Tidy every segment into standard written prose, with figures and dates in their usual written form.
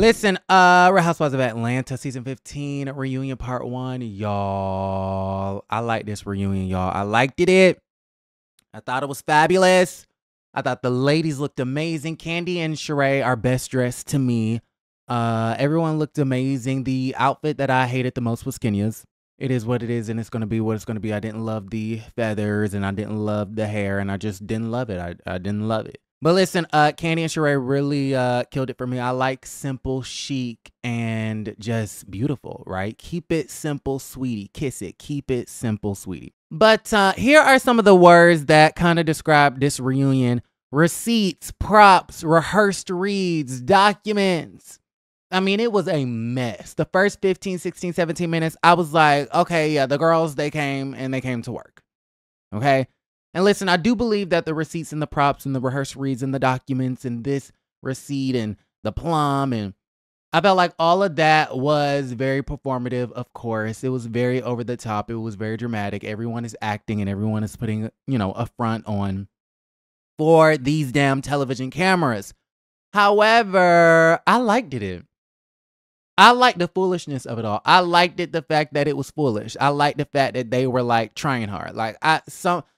Listen, Real Housewives of Atlanta season 15 reunion part 1, y'all. I like this reunion, y'all. I liked it. I thought it was fabulous. I thought the ladies looked amazing. Kandi and Sheree are best dressed to me. Everyone looked amazing. The outfit that I hated the most was Kenya's. It is what it is, and it's going to be what it's going to be. I didn't love the feathers, and I didn't love the hair, and I just didn't love it. I didn't love it. But listen, Kandi and Sheree really killed it for me. I like simple, chic, and just beautiful, right? Keep it simple, sweetie. Kiss it. Keep it simple, sweetie. But here are some of the words that kind of describe this reunion. Receipts, props, rehearsed reads, documents. I mean, it was a mess. The first 15, 16, 17 minutes, I was like, okay, yeah, the girls, they came to work. Okay? And listen, I do believe that the receipts and the props and the rehearsed reads and the documents and this receipt and the plum, and I felt like all of that was very performative, of course. It was very over the top. It was very dramatic. Everyone is acting and everyone is putting, a front on for these damn television cameras. However, I liked it. I liked the foolishness of it all. I liked it, the fact that it was foolish. I liked the fact that they were like trying hard. Like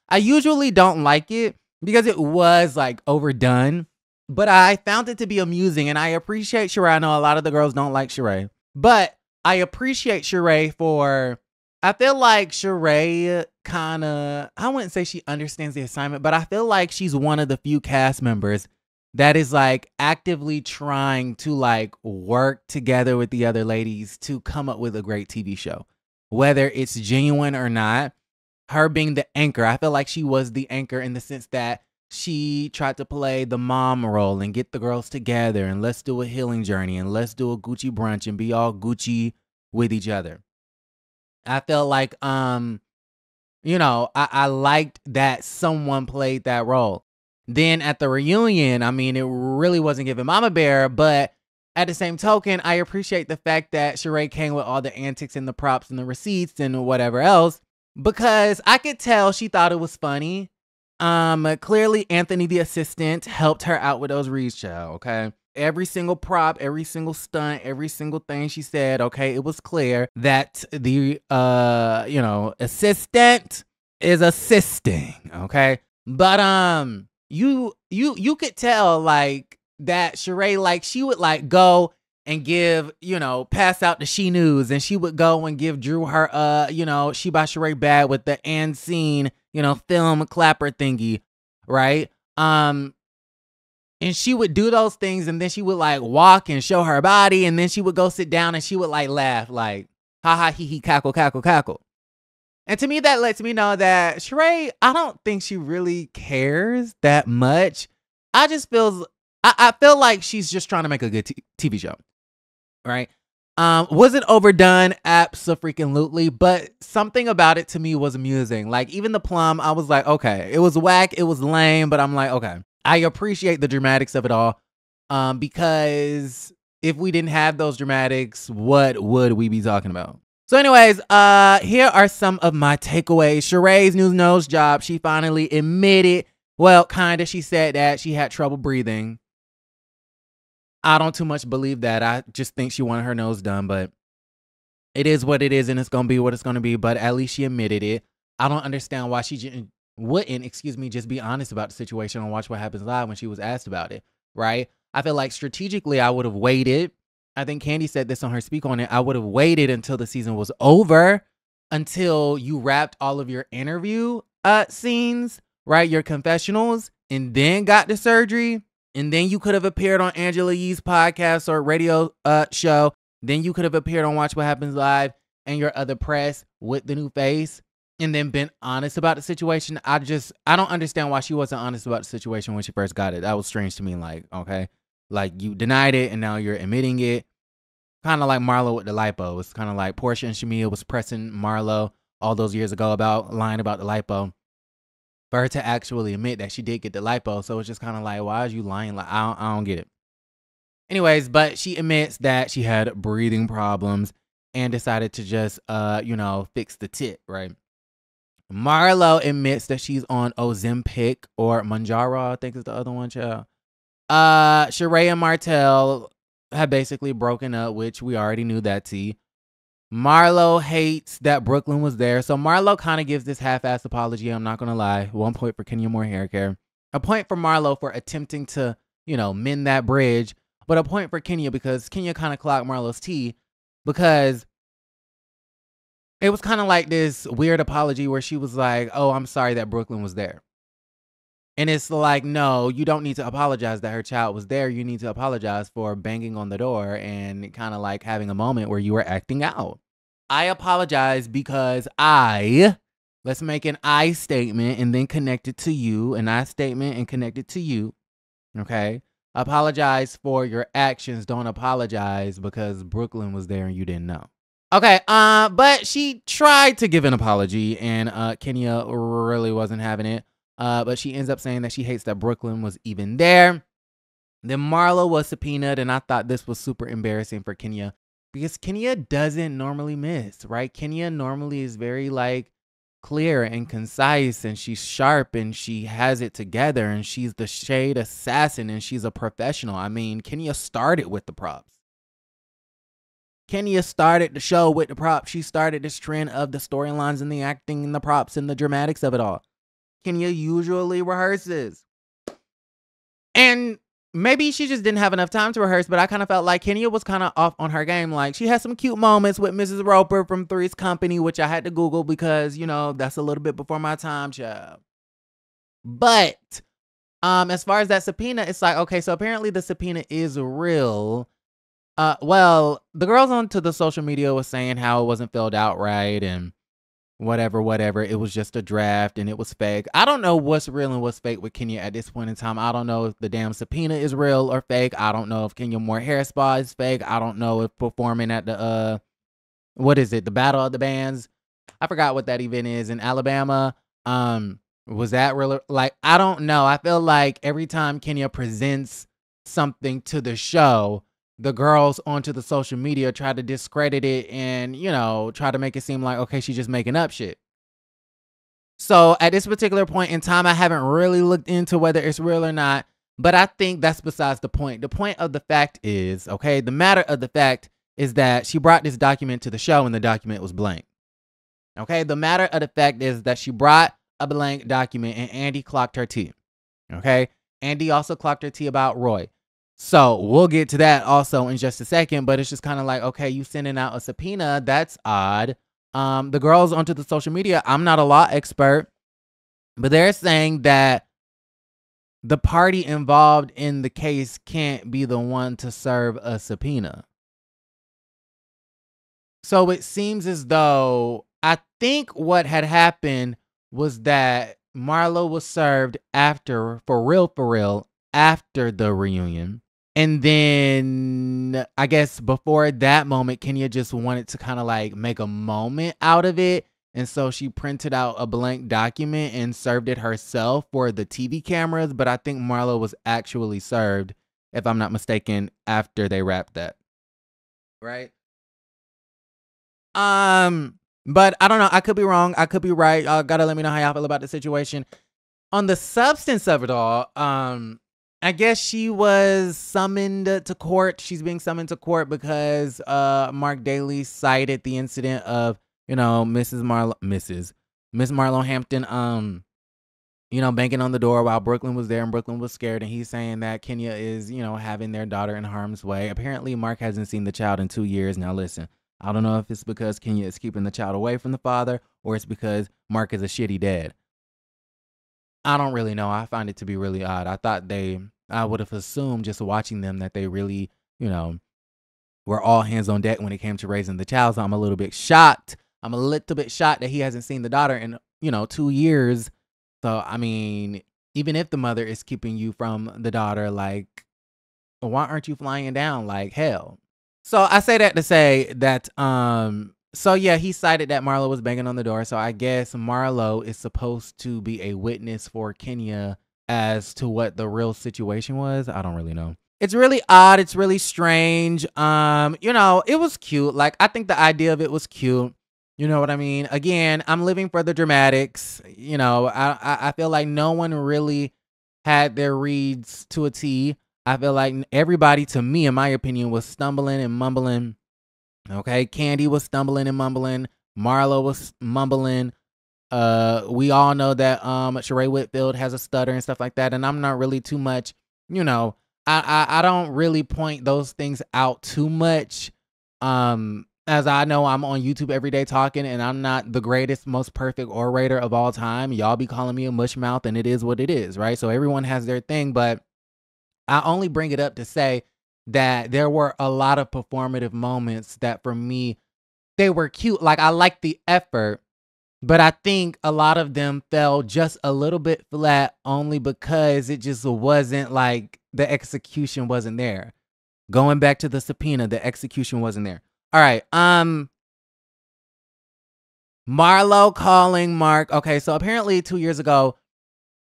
I usually don't like it because it was like overdone, but I found it to be amusing, and I appreciate Sheree. I know a lot of the girls don't like Sheree, but I appreciate Sheree for, I feel like Sheree kind of, I wouldn't say she understands the assignment, but I feel like she's one of the few cast members that is like actively trying to like work together with the other ladies to come up with a great TV show, whether it's genuine or not. Her being the anchor, I feel like she was the anchor in the sense that she tried to play the mom role and get the girls together and let's do a healing journey and let's do a Gucci brunch and be all Gucci with each other. I felt like, I liked that someone played that role. Then at the reunion, I mean, it really wasn't giving Mama Bear, but at the same token, I appreciate the fact that Sheree came with all the antics and the props and the receipts and whatever else, because I could tell she thought it was funny. Clearly Anthony, the assistant, helped her out with those reads, child, okay? Every single prop, every single stunt, every single thing she said, okay, it was clear that the, assistant is assisting, okay? But, you could tell, like, that Sheree, like, she would, like, go and give, pass out the She News, and she would go and give Drew her, She by Sheree bag with the end scene, film clapper thingy, right? And she would do those things, and then she would, like, walk and show her body, and then she would go sit down, and she would, like, laugh, like, ha ha, hee hee, cackle, cackle, cackle. And to me, that lets me know that Sheree, I don't think she really cares that much. I just feel like she's just trying to make a good TV show, right? Was it overdone? Abso-freaking-lutely, but something about it to me was amusing. Like, even the plum, I was like, okay, it was whack, it was lame, but I'm like, okay. I appreciate the dramatics of it all, because if we didn't have those dramatics, what would we be talking about? So anyways, here are some of my takeaways. Sheree's new nose job. She finally admitted, well, kinda, she said that she had trouble breathing. I don't too much believe that. I just think she wanted her nose done, but it is what it is, and it's going to be what it's going to be, but at least she admitted it. I don't understand why she wouldn't, just be honest about the situation and watch what happens live when she was asked about it, right? I feel like strategically I would have waited. I think Kandi said this on her Speak On It. I would have waited until the season was over, until you wrapped all of your interview scenes, right? Your confessionals, and then got the surgery. And then you could have appeared on Angela Yee's podcast or radio show. Then you could have appeared on Watch What Happens Live and your other press with the new face, and then been honest about the situation. I don't understand why she wasn't honest about the situation when she first got it. That was strange to me. Like, okay, like you denied it and now you're admitting it. Kind of like Marlo with the lipo. It's kind of like Portia and Shamia was pressing Marlo all those years ago about lying about the lipo, for her to actually admit that she did get the lipo. So it's just kind of like, why are you lying? Like, I don't get it. Anyways, but she admits that she had breathing problems and decided to just, fix the tit, right? Marlo admits that she's on Ozempic or Manjaro, I think is the other one, child. Sheree and Martell had basically broken up, which we already knew that tea. Marlo hates that Brooklyn was there. So Marlo kind of gives this half-assed apology. I'm not going to lie. 1 point for Kenya Moore hair care. A point for Marlo for attempting to, mend that bridge. But a point for Kenya because Kenya kind of clocked Marlo's tea because it was kind of like this weird apology where she was like, oh, I'm sorry that Brooklyn was there. And it's like, no, you don't need to apologize that her child was there. You need to apologize for banging on the door and kind of like having a moment where you were acting out. I apologize because let's make an I statement and then connect it to you. An I statement and connect it to you. Okay. Apologize for your actions. Don't apologize because Brooklyn was there and you didn't know. Okay. But she tried to give an apology and Kenya really wasn't having it. But she ends up saying that she hates that Brooklyn was even there. Then Marlo was subpoenaed, and I thought this was super embarrassing for Kenya because Kenya doesn't normally miss, right? Kenya normally is very clear and concise, and she's sharp and she has it together, and she's the shade assassin and she's a professional. I mean, Kenya started with the props. Kenya started the show with the props. She started this trend of the storylines and the acting and the props and the dramatics of it all. Kenya usually rehearses. And maybe she just didn't have enough time to rehearse, but I kind of felt like Kenya was kind of off on her game. Like, she had some cute moments with Mrs. Roper from Three's Company, which I had to Google because, that's a little bit before my time, child. But as far as that subpoena, it's like, okay, so apparently the subpoena is real. Well, the girls onto the social media was saying how it wasn't filled out right and whatever. It was just a draft and it was fake. I don't know what's real and what's fake with Kenya at this point in time. I don't know if the damn subpoena is real or fake. I don't know if Kenya Moore hair spa is fake. I don't know if performing at the what is it? The Battle of the Bands. I forgot what that event is in Alabama. Was that real? I don't know. I feel like every time Kenya presents something to the show, the girls onto the social media try to discredit it and, try to make it seem like, okay, she's just making up shit. So at this particular point in time, I haven't really looked into whether it's real or not, but I think that's besides the point. The point of the fact is, okay, the matter of the fact is that she brought this document to the show and the document was blank. Okay, the matter of the fact is that she brought a blank document and Andy clocked her tea. Okay, Andy also clocked her tea about Roy. So we'll get to that also in just a second, but it's just kind of like, okay, you sending out a subpoena. That's odd. The girls onto the social media, I'm not a law expert, but they're saying that the party involved in the case can't be the one to serve a subpoena. So it seems as though I think what had happened was that Marlo was served after, for real, after the reunion. And then I guess before that moment, Kenya just wanted to kind of make a moment out of it. And so she printed out a blank document and served it herself for the TV cameras. But I think Marlo was actually served, if I'm not mistaken, after they wrapped that. Right? But I don't know. I could be wrong. I could be right. Y'all gotta let me know how y'all feel about the situation. On the substance of it all, I guess she was summoned to court. She's being summoned to court because Mark Daly cited the incident of, Miss Marlo Hampton, banging on the door while Brooklyn was there and Brooklyn was scared. And he's saying that Kenya is, having their daughter in harm's way. Apparently, Mark hasn't seen the child in 2 years. Now, listen, I don't know if it's because Kenya is keeping the child away from the father or it's because Mark is a shitty dad. I don't really know. I find it to be really odd. I would have assumed just watching them that they really, were all hands on deck when it came to raising the child. So I'm a little bit shocked. I'm a little bit shocked that he hasn't seen the daughter in, 2 years. So, I mean, even if the mother is keeping you from the daughter, why aren't you flying down like hell? So I say that to say that, so yeah, he cited that Marlo was banging on the door. So I guess Marlo is supposed to be a witness for Kenya as to what the real situation was. I don't really know. It's really odd. It's really strange. It was cute. I think the idea of it was cute. You know what I mean? Again, I'm living for the dramatics. I feel like no one really had their reads to a T. I feel like everybody, to me, in my opinion, was stumbling and mumbling. Okay, Kandi was stumbling and mumbling. Marlo was mumbling. We all know that Sheree Whitfield has a stutter and stuff like that, and I'm not really too much, you know, I don't really point those things out too much. As I know, I'm on YouTube every day talking, and I'm not the greatest, most perfect orator of all time. Y'all be calling me a mush mouth, and it is what it is, right? So everyone has their thing, but I only bring it up to say that there were a lot of performative moments that for me, they were cute. Like, I like the effort, but I think a lot of them fell just a little bit flat only because it just wasn't like the execution wasn't there. Going back to the subpoena, the execution wasn't there. All right. Marlo calling Mark. Okay, so apparently 2 years ago,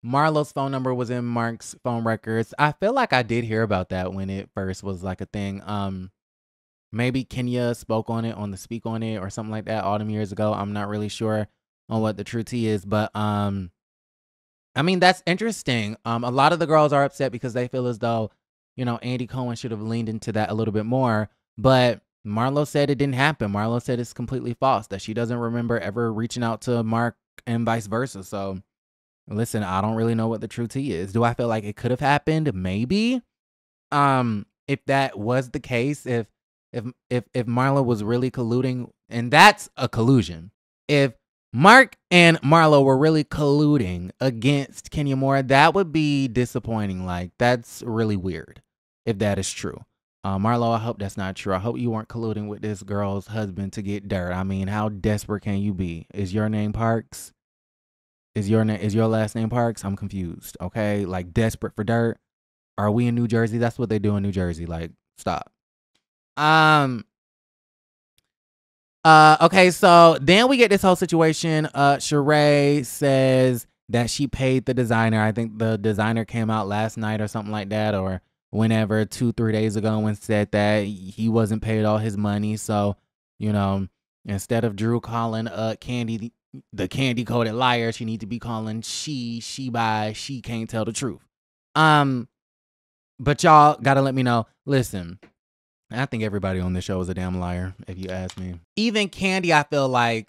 Marlo's phone number was in Mark's phone records. I feel like I did hear about that when it first was like a thing. Maybe Kenya spoke on it on the Speak On It or something like that all them years ago. I'm not really sure on what the true tea is, but I mean, that's interesting. A lot of the girls are upset because they feel as though, Andy Cohen should have leaned into that a little bit more. But Marlo said it didn't happen. Marlo said it's completely false, that she doesn't remember ever reaching out to Mark and vice versa. So listen, I don't really know what the true tea is. Do I feel like it could have happened? Maybe. If that was the case, if Marlo was really colluding, and that's a collusion. If Mark and Marlo were really colluding against Kenya Moore, that would be disappointing. Like, that's really weird if that is true. Marlo, I hope that's not true. I hope you weren't colluding with this girl's husband to get dirt. I mean, how desperate can you be? Is your name Parks? Is your last name Parks? I'm confused. Okay, like desperate for dirt. Are we in New Jersey? That's what they do in New Jersey. Like, stop. Okay, so then we get this whole situation. Sheree says that she paid the designer. I think the designer came out last night or something like that, or whenever, 2-3 days ago, and said that he wasn't paid all his money. So, instead of Drew calling Kandi the candy coated liar, she need to be calling she can't tell the truth. But y'all gotta let me know. Listen, I think everybody on this show is a damn liar, if you ask me. Even Kandi, I feel like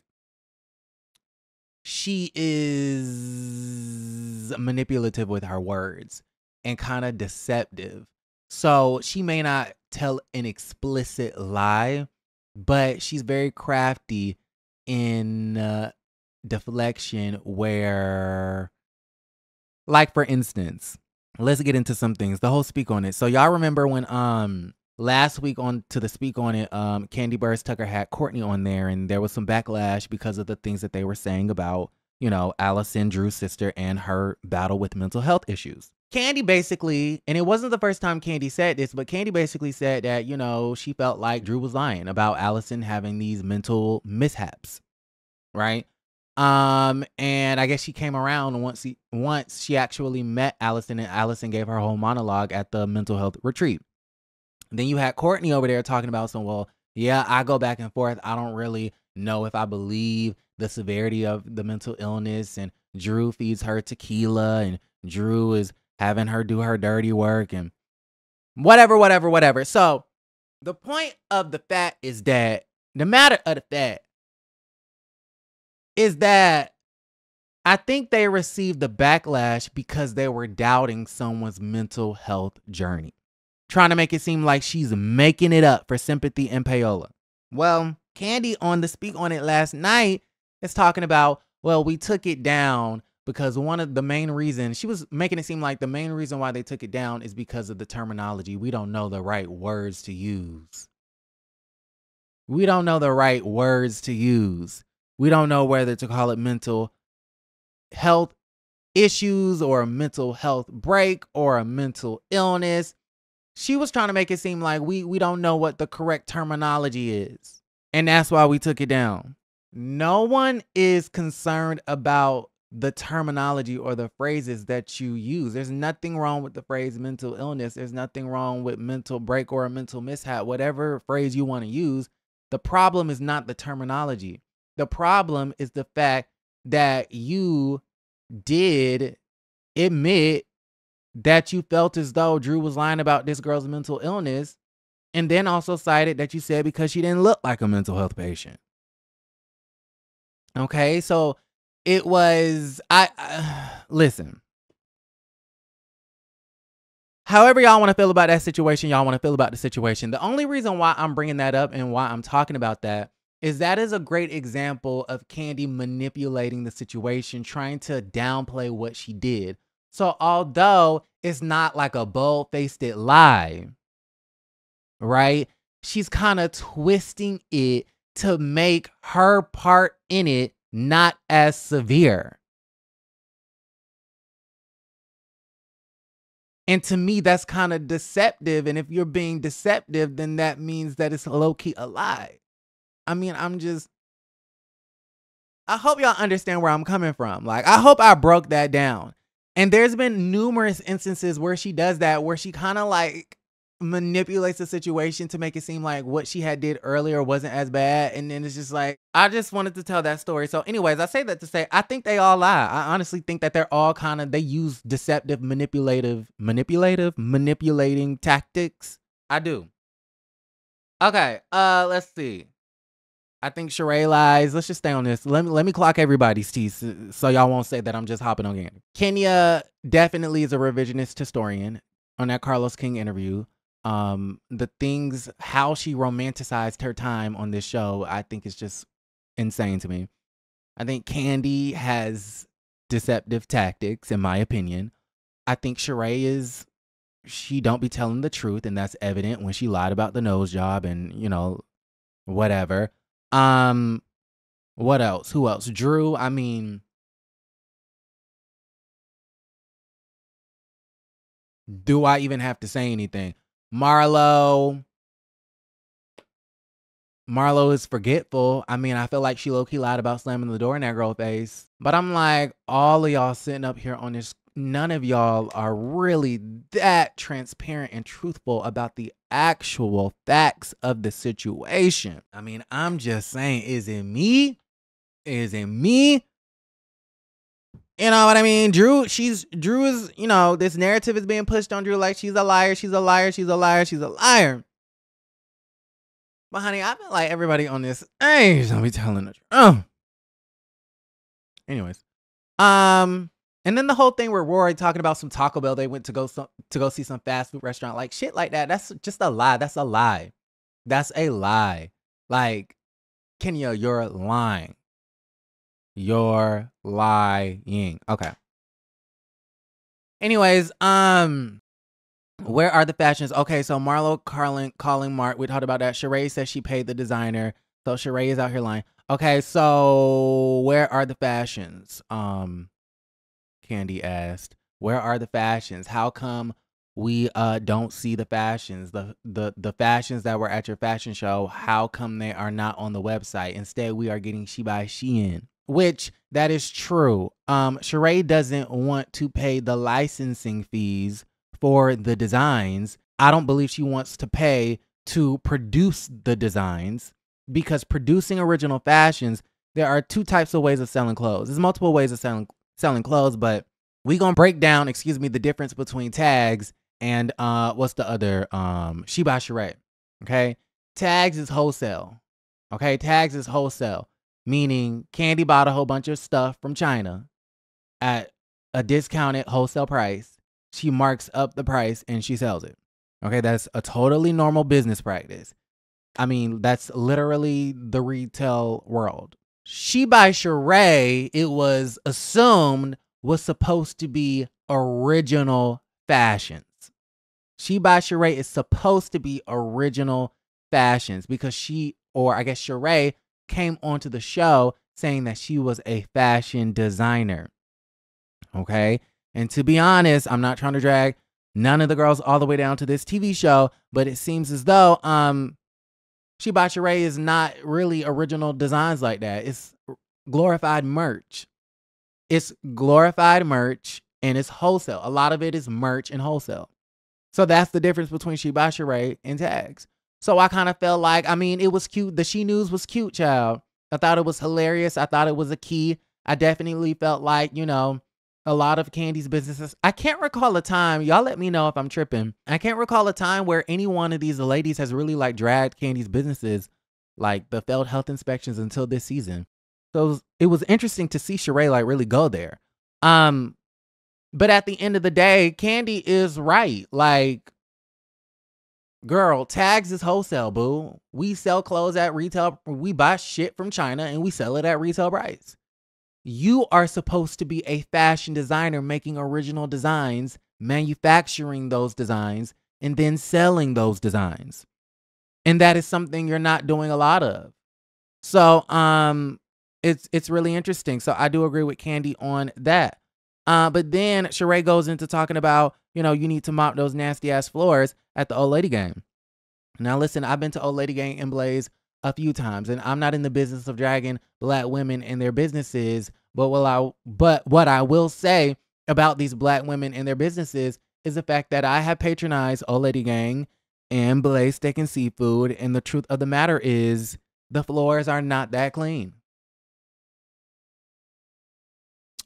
she is manipulative with her words and kind of deceptive. So she may not tell an explicit lie, but she's very crafty in deflection where, like, for instance, let's get into some things. The whole Speak On It. So y'all remember when last week on to the Speak On It, Kandi Burruss Tucker had Courtney on there, and there was some backlash because of the things that they were saying about, Allison, Drew's sister, and her battle with mental health issues. Kandi basically, and it wasn't the first time Kandi said this, but Kandi basically said that, she felt like Drew was lying about Allison having these mental mishaps, right? And I guess she came around once she actually met Allison, and Allison gave her whole monologue at the mental health retreat. Then you had Courtney over there talking about well, yeah, I go back and forth. I don't really know if I believe the severity of the mental illness, and Drew feeds her tequila, and Drew is having her do her dirty work, and whatever. So the point of the fact is that the matter of the fact is that I think they received the backlash because they were doubting someone's mental health journey, trying to make it seem like she's making it up for sympathy and payola. Well, Kandi on the Speak On It last night is talking about, well, we took it down because one of the main reasons, she was making it seem like the main reason why they took it down is because of the terminology. We don't know the right words to use. We don't know the right words to use. We don't know whether to call it mental health issues or a mental health break or a mental illness. She was trying to make it seem like we don't know what the correct terminology is. And that's why we took it down. No one is concerned about the terminology or the phrases that you use. There's nothing wrong with the phrase mental illness. There's nothing wrong with mental break or a mental mishap, whatever phrase you want to use. The problem is not the terminology. The problem is the fact that you did admit that you felt as though Drew was lying about this girl's mental illness, and then also cited that you said because she didn't look like a mental health patient. Okay, so it was, listen. However y'all want to feel about that situation, y'all want to feel about the situation. The only reason why I'm bringing that up and why I'm talking about that is a great example of Kandi manipulating the situation, trying to downplay what she did. So although it's not like a bold-faced lie, right? She's kind of twisting it to make her part in it not as severe. And to me, that's kind of deceptive. And if you're being deceptive, then that means that it's low-key a lie. I mean, I hope y'all understand where I'm coming from. Like, I hope I broke that down. And there's been numerous instances where she does that, where she kind of like manipulates the situation to make it seem like what she had did earlier wasn't as bad. And then it's just like, I just wanted to tell that story. So anyways, I say that to say, I think they all lie. I honestly think that they're all they use deceptive, manipulating tactics. I do. Okay. Let's see. I think Sheree lies. Let's just stay on this. Let me clock everybody's teeth so y'all won't say that I'm just hopping on Kandi. Kenya definitely is a revisionist historian on that Carlos King interview. The things, how she romanticized her time on this show, I think is just insane to me. I think Kandi has deceptive tactics, in my opinion. I think Sheree she don't be telling the truth, and that's evident when she lied about the nose job and, whatever. What else? Who else? Drew, I mean, do I even have to say anything? Marlo is forgetful. I mean, I feel like she low-key lied about slamming the door in that girl's face. But I'm like, all of y'all sitting up here on this, none of y'all are really that transparent and truthful about the actual facts of the situation. I mean, I'm just saying, is it me? Is it me? You know what I mean? Drew is, this narrative is being pushed on Drew like she's a liar, she's a liar, she's a liar, she's a liar. But honey, I feel like everybody on this ain't gonna be telling the truth. Anyways. And then the whole thing where Rory talking about some Taco Bell, they went to go see some fast food restaurant, like shit like that. That's just a lie. That's a lie. That's a lie. Like, Kenya, you're lying. You're lying. Okay. Anyways, where are the fashions? Okay, so Marlo calling Mark. We talked about that. Sheree says she paid the designer. So Sheree is out here lying. Okay, so where are the fashions? Kandi asked. Where are the fashions? How come we don't see the fashions? The fashions that were at your fashion show, how come they are not on the website? Instead, we are getting She by Shein. Which, that is true. Sheree doesn't want to pay the licensing fees for the designs. I don't believe she wants to pay to produce the designs, because producing original fashions, there are two types of ways of selling clothes. There's multiple ways of selling clothes, but we gonna break down, the difference between tags and what's the other? She by Sheree. Okay, tags is wholesale. Okay, tags is wholesale. Meaning Kandi bought a whole bunch of stuff from China at a discounted wholesale price. She marks up the price and she sells it. Okay, that's a totally normal business practice. I mean, that's literally the retail world. She by Sheree, it was assumed, was supposed to be original fashions. She by Sheree is supposed to be original fashions because Sheree came onto the show saying that she was a fashion designer. Okay? And to be honest, I'm not trying to drag none of the girls all the way down to this TV show, but it seems as though She by Sheree is not really original designs like that. It's glorified merch. It's glorified merch and it's wholesale. A lot of it is merch and wholesale. So that's the difference between She by Sheree and tags. So I kind of felt like, it was cute. The She News was cute, child. I thought it was hilarious. I thought it was a key. I definitely felt like, a lot of Kandi's businesses. I can't recall a time. Y'all let me know if I'm tripping. I can't recall a time where any one of these ladies has really like dragged Kandi's businesses, like the failed health inspections, until this season. So it was interesting to see Sheree like really go there. But at the end of the day, Kandi is right. Like, girl, tags is wholesale, boo. We sell clothes at retail. We buy shit from China and we sell it at retail price. You are supposed to be a fashion designer making original designs, manufacturing those designs, and then selling those designs. And that is something you're not doing a lot of. So it's really interesting. So I do agree with Kandi on that. But then Sheree goes into talking about, you need to mop those nasty ass floors at the old lady game. Now listen, I've been to old lady game in Blaze a few times, and I'm not in the business of dragging black women and their businesses. But what I will say about these black women and their businesses is the fact that I have patronized old lady gang and Blaze Steak and Seafood, and the truth of the matter is the floors are not that clean.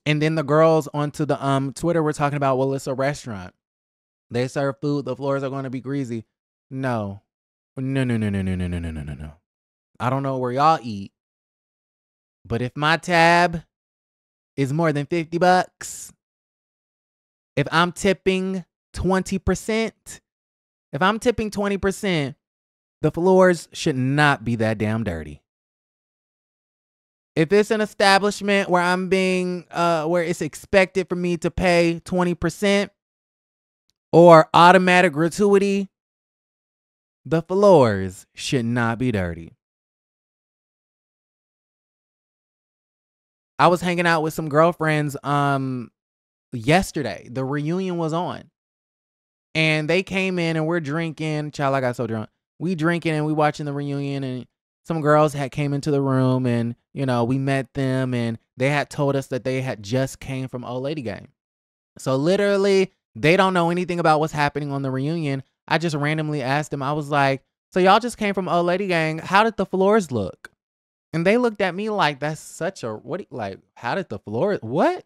And then the girls onto the Twitter were talking about, well, it's a restaurant. They serve food. The floors are going to be greasy. No. No. I don't know where y'all eat. But if my tab is more than $50, if I'm tipping 20%, the floors should not be that damn dirty. If it's an establishment where I'm being, where it's expected for me to pay 20% or automatic gratuity, the floors should not be dirty. I was hanging out with some girlfriends yesterday. The reunion was on. And they came in and we're drinking. Child, I got so drunk. We drinking and we watching the reunion, and some girls had came into the room, and we met them, and they had told us that they had just came from Old Lady Gang. So literally, they don't know anything about what's happening on the reunion. I just randomly asked them. I was like, so y'all just came from Old Lady Gang. How did the floors look? And they looked at me like, that's such a, how did the floors, what?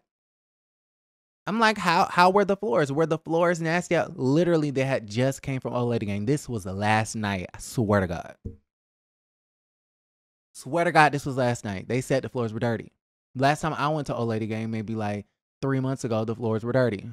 I'm like, how were the floors? Were the floors nasty? Literally, they had just came from Old Lady Gang. This was the last night. I swear to God. Swear to God, this was last night. They said the floors were dirty. Last time I went to Old Lady Gang, maybe like 3 months ago, the floors were dirty.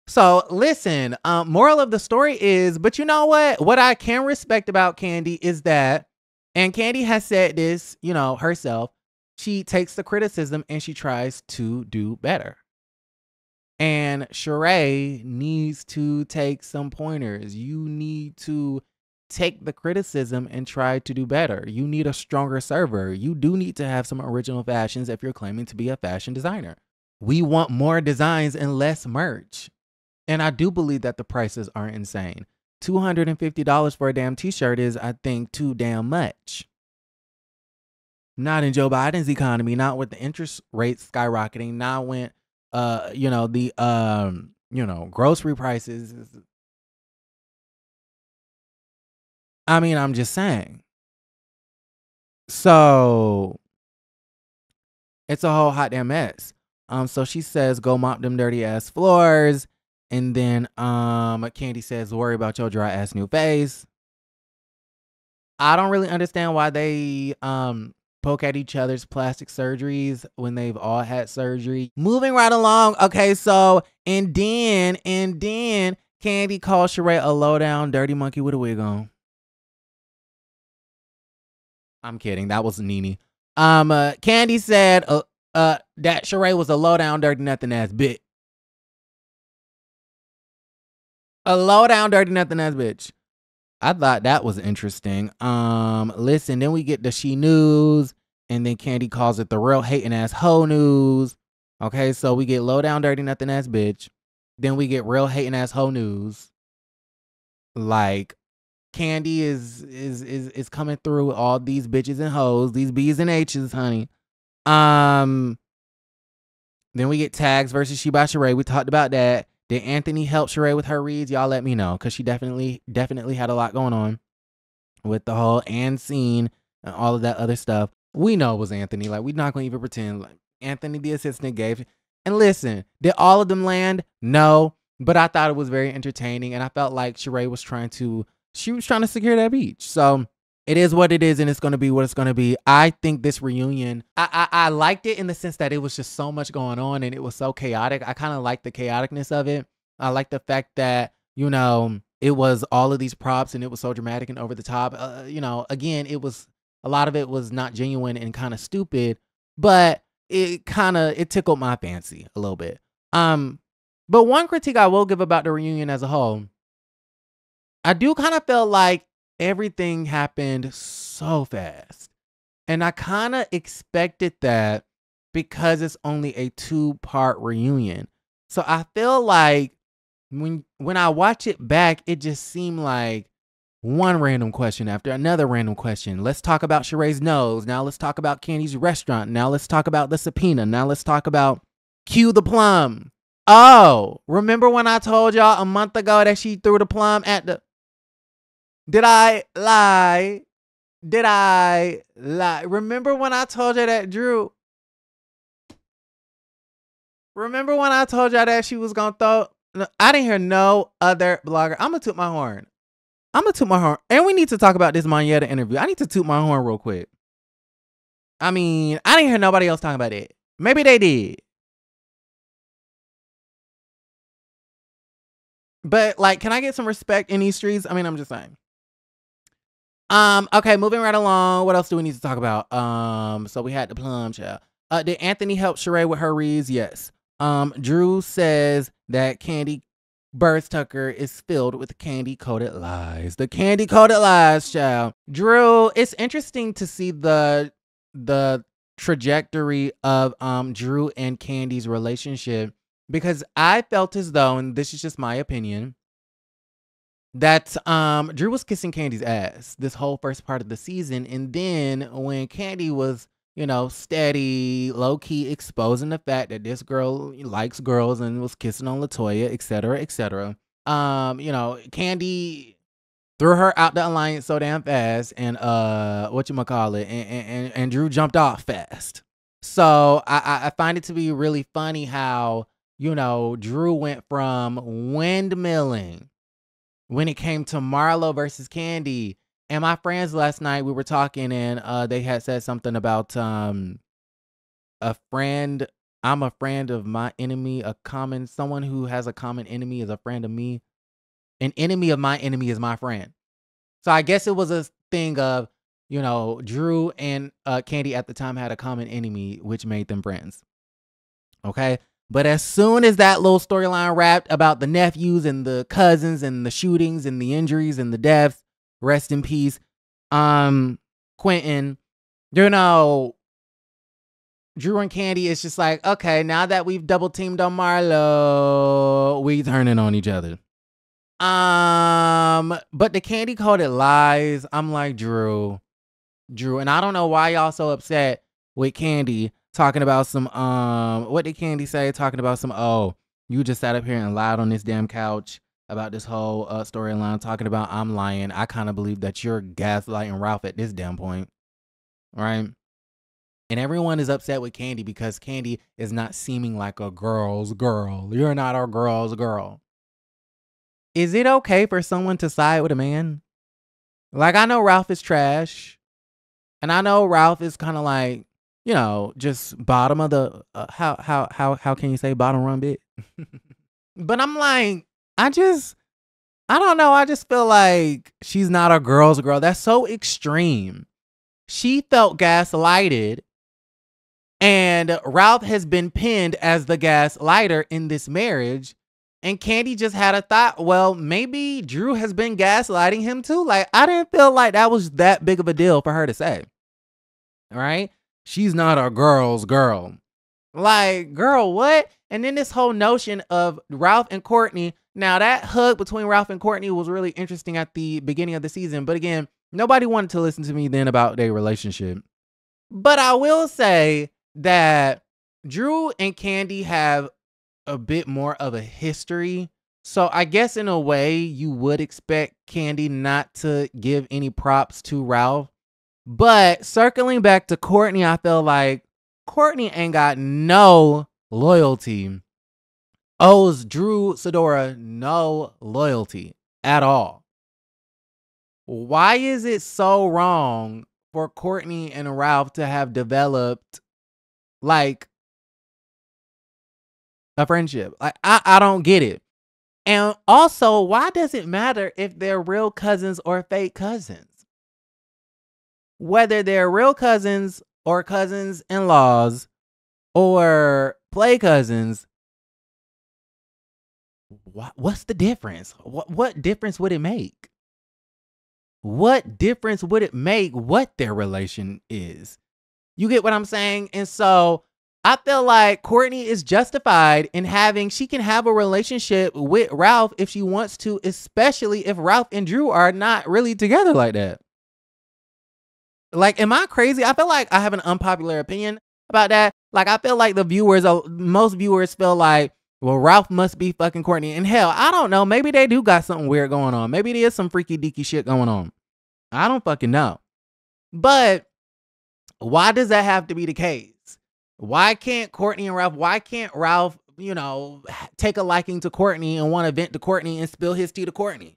So listen, moral of the story is, but you know what? What I can respect about Kandi is that, and Kandi has said this, herself, she takes the criticism and she tries to do better. And Sheree needs to take some pointers. You need to take the criticism and try to do better. You need a stronger server. You do need to have some original fashions if you're claiming to be a fashion designer. We want more designs and less merch. And I do believe that the prices aren't insane. $250 for a damn t-shirt is, I think, too damn much. Not in Joe Biden's economy, not with the interest rates skyrocketing, not when grocery prices. I mean, I'm just saying. So it's a whole hot damn mess. So she says, go mop them dirty ass floors. And then Kandi says, worry about your dry ass new face. I don't really understand why they poke at each other's plastic surgeries when they've all had surgery. Moving right along. Okay, so and then Kandi calls Sheree a low down dirty monkey with a wig on. I'm kidding. That was Nene. Kandi said that Sheree was a low down dirty nothing ass bitch. A low down dirty nothing ass bitch. I thought that was interesting. Listen, then we get the she news, and then Kandi calls it the real hating ass hoe news. Okay, so we get low down dirty nothing ass bitch. Then we get real hating ass hoe news. Like, Kandi is coming through all these bitches and hoes, these B's and H's, honey. Then we get tags versus She by Sheree. We talked about that. Did Anthony help Sheree with her reads? Y'all let me know, because she definitely had a lot going on with the whole and scene and all of that other stuff. We know it was Anthony. Like, we're not going to even pretend. Like, Anthony, the assistant, gave. And listen, did all of them land? No. But I thought it was very entertaining. And I felt like Sheree was trying to secure that beach. So it is what it is. And it's going to be what it's going to be. I think this reunion, I liked it in the sense that it was just so much going on. And it was so chaotic. I kind of like the chaoticness of it. I like the fact that, you know, it was all of these props and it was so dramatic and over the top. You know, again, a lot of it was not genuine and kind of stupid, but it tickled my fancy a little bit. But one critique I will give about the reunion as a whole, I do kind of feel like everything happened so fast. And I kind of expected that because it's only a 2-part reunion. So I feel like when I watch it back, it just seemed like one random question after another random question. Let's talk about Sheree's nose. Now let's talk about Kandi's restaurant. Now let's talk about the subpoena. Now let's talk about Q the plum. Oh, remember when I told y'all a month ago that she threw the plum at the... Did I lie? Did I lie? Remember when I told you that, Drew? Remember when I told y'all that she was going to throw... No, I didn't hear no other blogger. I'm going to toot my horn. And we need to talk about this Moneta interview. I need to toot my horn real quick. I mean, I didn't hear nobody else talking about it. Maybe they did. But, like, can I get some respect in these streets? I mean, I'm just saying. Okay, moving right along. What else do we need to talk about? So we had the plum child. Did Anthony help Sheree with her reads? Yes. Drew says that Kandi Burrs Tucker is filled with candy-coated lies. The candy-coated lies, child. Drew, it's interesting to see the trajectory of Drew and Kandi's relationship, because I felt as though, and this is just my opinion, that Drew was kissing Kandi's ass this whole first part of the season, and then when Kandi was, you know, steady, low-key exposing the fact that this girl likes girls and was kissing on LaToya, etc., etc., you know, Kandi threw her out the alliance so damn fast, and whatchamacallit, and Drew jumped off fast. So I find it to be really funny how, you know, Drew went from windmilling when it came to Marlo versus Kandi. And my friends last night, we were talking, and they had said something about a friend. I'm a friend of my enemy. Someone who has a common enemy is a friend of me. An enemy of my enemy is my friend. So I guess it was a thing of, you know, Drew and Kandi at the time had a common enemy, which made them friends. Okay. But as soon as that little storyline wrapped about the nephews and the cousins and the shootings and the injuries and the deaths, rest in peace, Quentin, you know, Drew and Kandi is just like, okay, now that we've double teamed on Marlo, we turning on each other. But the Kandi coded lies, I'm like, Drew, and I don't know why y'all so upset with Kandi talking about some, what did Kandi say? Talking about some, oh, you just sat up here and lied on this damn couch about this whole storyline, talking about I'm lying. I kind of believe that you're gaslighting Ralph at this damn point, right? And everyone is upset with Kandi because Kandi is not seeming like a girl's girl. You're not a girl's girl. Is it okay for someone to side with a man? Like, I know Ralph is trash, and I know Ralph is kind of like, you know, just bottom of the how can you say bottom run bit? But I'm like, I don't know. I just feel like she's not a girl's girl. That's so extreme. She felt gaslighted, and Ralph has been pinned as the gaslighter in this marriage. And Kandi just had a thought, well, maybe Drew has been gaslighting him too. Like, I didn't feel like that was that big of a deal for her to say. All right? She's not a girl's girl. Like, girl, what? And then this whole notion of Ralph and Courtney. Now, that hug between Ralph and Courtney was really interesting at the beginning of the season. But again, nobody wanted to listen to me then about their relationship. But I will say that Drew and Kandi have a bit more of a history. So I guess in a way you would expect Kandi not to give any props to Ralph. But circling back to Courtney, I feel like Courtney ain't got no loyalty. Owes Drew Sidora no loyalty at all. Why is it so wrong for Courtney and Ralph to have developed like a friendship? Like I don't get it. And also, why does it matter if they're real cousins or fake cousins? Whether they're real cousins or cousins-in-laws or play cousins, what's the difference? What difference would it make? What difference would it make what their relation is? You get what I'm saying? And so I feel like Courtney is justified in she can have a relationship with Ralph if she wants to, especially if Ralph and Drew are not really together like that. Like, am I crazy? I feel like I have an unpopular opinion about that. Like, I feel like most viewers feel like, well, Ralph must be fucking Courtney. And hell, I don't know. Maybe they do got something weird going on. Maybe there is some freaky deaky shit going on. I don't fucking know. But why does that have to be the case? Why can't Courtney and Ralph, why can't Ralph, take a liking to Courtney and want to vent to Courtney and spill his tea to Courtney?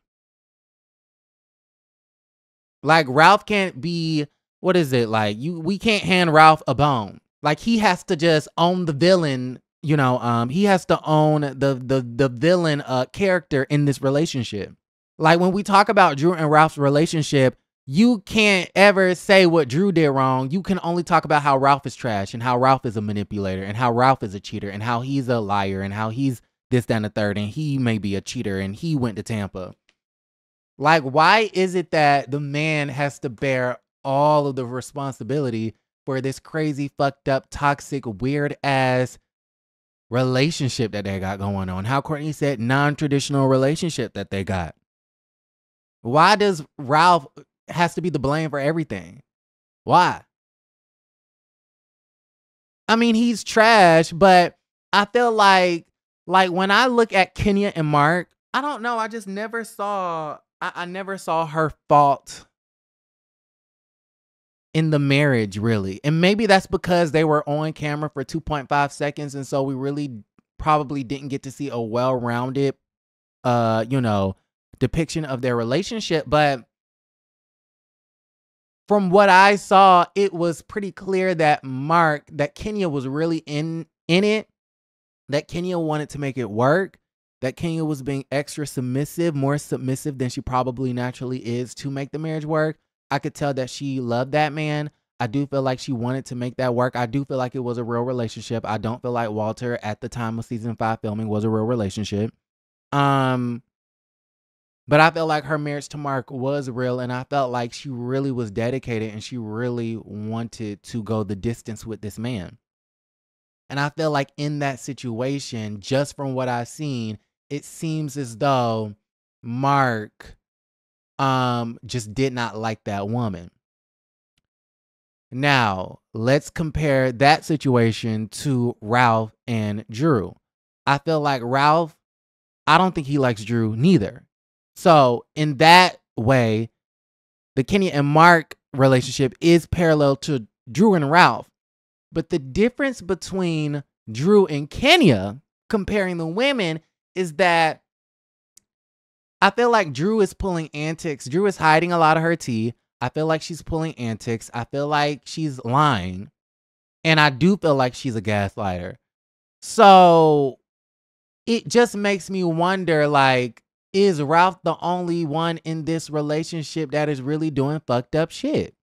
Like, Ralph can't be, what is it? Like, we can't hand Ralph a bone. Like, he has to just own the villain, he has to own the villain character in this relationship. Like, when we talk about Drew and Ralph's relationship, you can't ever say what Drew did wrong. You can only talk about how Ralph is trash and how Ralph is a manipulator and how Ralph is a cheater and how he's a liar and how he's this, that, and the third, and he may be a cheater and he went to Tampa. Like, why is it that the man has to bear all of the responsibility for this crazy, fucked up, toxic, weird ass relationship that they got going on? How Courtney said non-traditional relationship that they got. Why does Ralph has to be the blame for everything? Why? I mean, he's trash, but I feel like when I look at Kenya and Mark, I don't know. I just never saw, I never saw her fault in the marriage, really. And maybe that's because they were on camera for 2.5 seconds. And so we really probably didn't get to see a well-rounded, depiction of their relationship. But from what I saw, it was pretty clear that Kenya was really in it, that Kenya wanted to make it work, that Kenya was being extra submissive, more submissive than she probably naturally is to make the marriage work. I could tell that she loved that man. I do feel like she wanted to make that work. I do feel like it was a real relationship. I don't feel like Walter at the time of season 5 filming was a real relationship. But I felt like her marriage to Mark was real, and I felt like she really was dedicated and she really wanted to go the distance with this man. And I feel like in that situation, just from what I've seen, it seems as though Mark just did not like that woman. Now, let's compare that situation to Ralph and Drew. I feel like Ralph, I don't think he likes Drew neither. So in that way, the Kenya and Mark relationship is parallel to Drew and Ralph. But the difference between Drew and Kenya, comparing the women, is that I feel like Drew is pulling antics. Drew is hiding a lot of her tea. I feel like she's pulling antics. I feel like she's lying. And I do feel like she's a gaslighter. So it just makes me wonder, like, is Ralph the only one in this relationship that is really doing fucked up shit?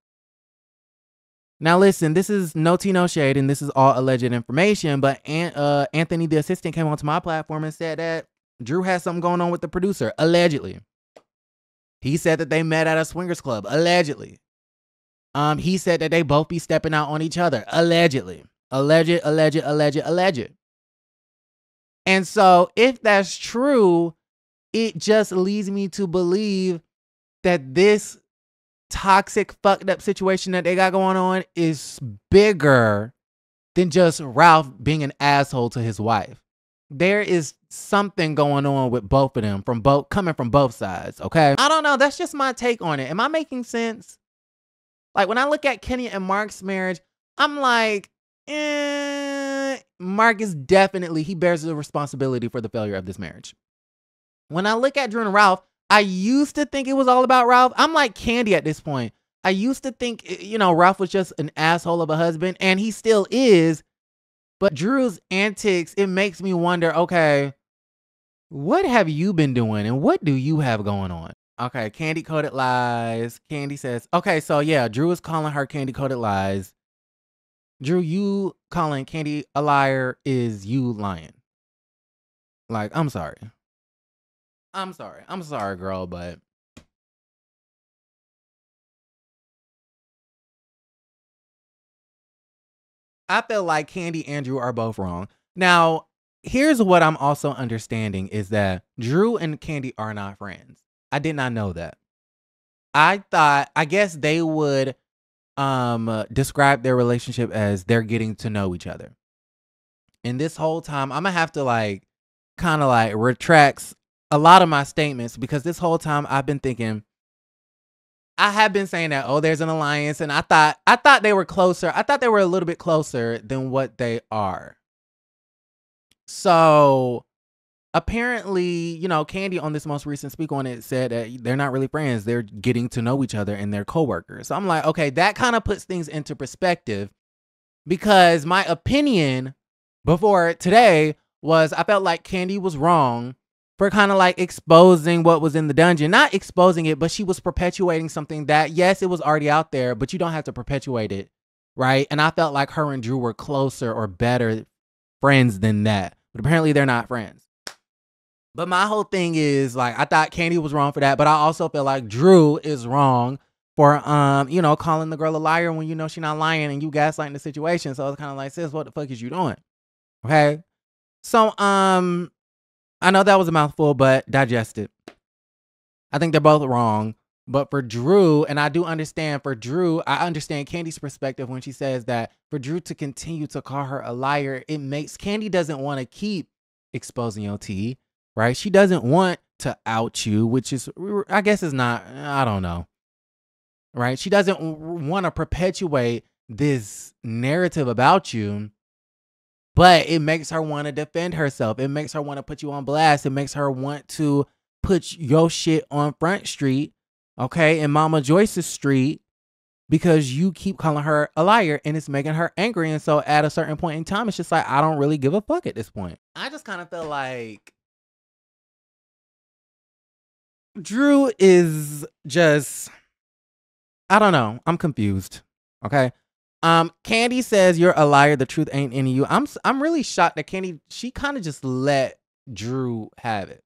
Now, listen, this is no tea, no shade, and this is all alleged information, but Anthony, the assistant, came onto my platform and said that Drew has something going on with the producer, allegedly. He said that they met at a swingers club, allegedly. He said that they both be stepping out on each other, allegedly. Alleged. And so, if that's true, it just leads me to believe that this toxic, fucked up situation that they got going on is bigger than just Ralph being an asshole to his wife. There is something going on with both of them, coming from both sides, okay? I don't know. That's just my take on it. Am I making sense? Like, when I look at Kenya and Mark's marriage, I'm like, Mark is definitely, he bears the responsibility for the failure of this marriage. When I look at Drew and Ralph, I used to think it was all about Ralph. I'm like Kandi at this point. I used to think, Ralph was just an asshole of a husband, and he still is. But Drew's antics, it makes me wonder, okay, what have you been doing and what do you have going on? Okay, Kandi coded lies. Kandi says, okay, so yeah, Drew is calling her Kandi coded lies. Drew, you calling Kandi a liar is you lying. Like, I'm sorry. I'm sorry, girl, but I feel like Kandi and Drew are both wrong. Now, here's what I'm also understanding is that Drew and Kandi are not friends. I did not know that. I guess they would describe their relationship as they're getting to know each other. And this whole time, I'm gonna have to kind of retract a lot of my statements, because this whole time I've been thinking, I have been saying that, oh, there's an alliance, and I thought they were closer. I thought they were a little bit closer than what they are. So apparently, Kandi on this most recent Speak On It said that they're not really friends. They're getting to know each other and they're coworkers. So I'm like, okay, that kind of puts things into perspective, because my opinion before today was I felt like Kandi was wrong for kind of exposing what was in the dungeon. Not exposing it, but she was perpetuating something that, yes, it was already out there, but you don't have to perpetuate it, right? And I felt like her and Drew were closer or better friends than that. But apparently they're not friends. But my whole thing is, I thought Kandi was wrong for that, but I also feel like Drew is wrong for, calling the girl a liar when she's not lying and you gaslighting the situation. So it's kind of like, sis, what the fuck is you doing? Okay? So, I know that was a mouthful, but digest it. I think they're both wrong. But for Drew, and I do understand for Drew, I understand Kandi's perspective when she says that for Drew to continue to call her a liar, it makes Kandi doesn't want to keep exposing your tea, right? She doesn't want to out you, which is, I guess is not, I don't know, right? She doesn't want to perpetuate this narrative about you. But it makes her want to defend herself. It makes her want to put you on blast. It makes her want to put your shit on Front Street, okay, and Mama Joyce's street, because you keep calling her a liar and it's making her angry. And so at a certain point in time, it's just like, I don't really give a fuck at this point. I just kind of feel like Drew is just, I don't know. I'm confused, okay? Kandi says you're a liar. The truth ain't in you. I'm really shocked that Kandi, she kind of just let Drew have it.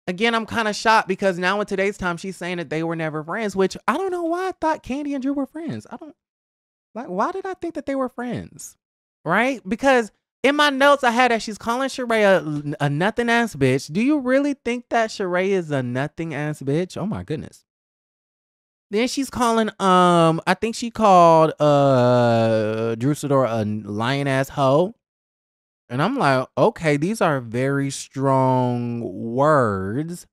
Again, I'm kind of shocked because now in today's time, she's saying that they were never friends, which I don't know why I thought Kandi and Drew were friends. Why did I think that they were friends? Right? Because in my notes, I had that she's calling Sheree a nothing ass bitch. Do you really think that Sheree is a nothing ass bitch? Oh my goodness. Then she's calling, I think she called Drew Sidor a lion ass hoe. And I'm like, okay, these are very strong words.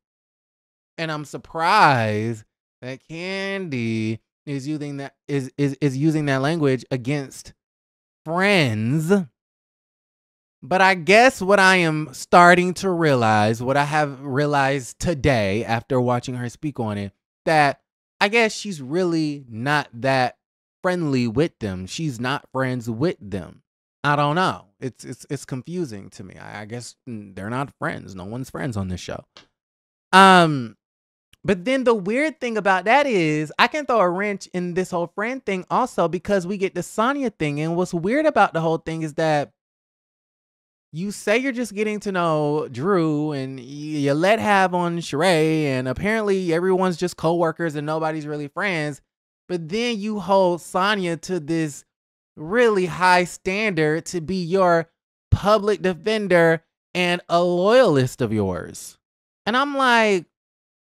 And I'm surprised that Kandi is using that is using that language against friends. But I guess what I am starting to realize, what I have realized today after watching her speak on it, that I guess she's really not that friendly with them. She's not friends with them. I don't know. It's confusing to me. I guess they're not friends. No one's friends on this show. But then the weird thing about that is I can throw a wrench in this whole friend thing also, because we get the Sonya thing. And what's weird about the whole thing is that you say you're just getting to know Drew and you let have on Sheree, and apparently everyone's just coworkers and nobody's really friends. But then you hold Sonya to this really high standard to be your public defender and a loyalist of yours. And I'm like,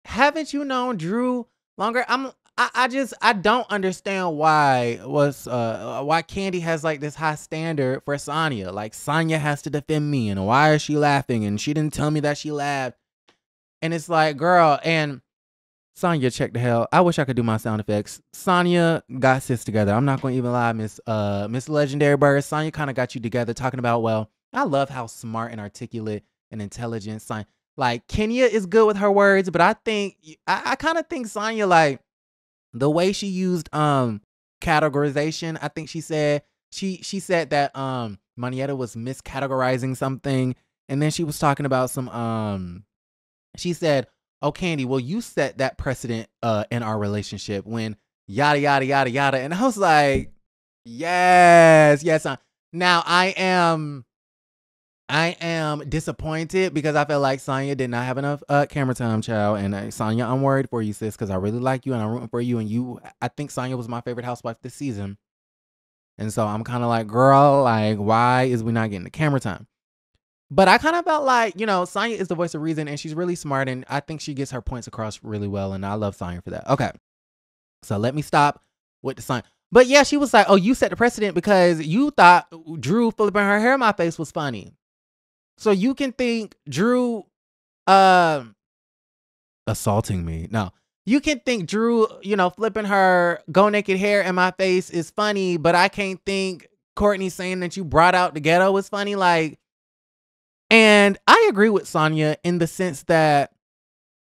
haven't you known Drew longer? I don't understand why Kandi has this high standard for Sonya. Like, Sonya has to defend me, and why is she laughing? And she didn't tell me that she laughed. And it's like, girl, and Sonya, check the hell. I wish I could do my sound effects. Sonya got sis together. I'm not going to even lie, Miss Legendary Bird. Sonya kind of got you together talking about, well, I love how smart and articulate and intelligent Sonya. Like, Kenya is good with her words, but I think, I kind of think Sonya, like, the way she used categorization, I think she said that Manietta was miscategorizing something, and then she was talking about some she said, "Oh, Kandi, well, you set that precedent in our relationship when yada yada yada yada," and I was like, yes. Now I am disappointed because I felt like Sonya did not have enough camera time, child. And Sonya, I'm worried for you, sis, because I really like you and I'm rooting for you. And I think Sonya was my favorite housewife this season. And so I'm kind of like, girl, like, why is we not getting the camera time? But I kind of felt like, Sonya is the voice of reason and she's really smart. And I think she gets her points across really well. And I love Sonya for that. Okay. So let me stop with the Sonya. But yeah, she was like, oh, you set the precedent because you thought Drew flipping her hair in my face was funny. So you can think Drew assaulting me. No. You can think Drew, flipping her go naked hair in my face is funny, but I can't think Courtney saying that you brought out the ghetto was funny. Like, and I agree with Sonya in the sense that,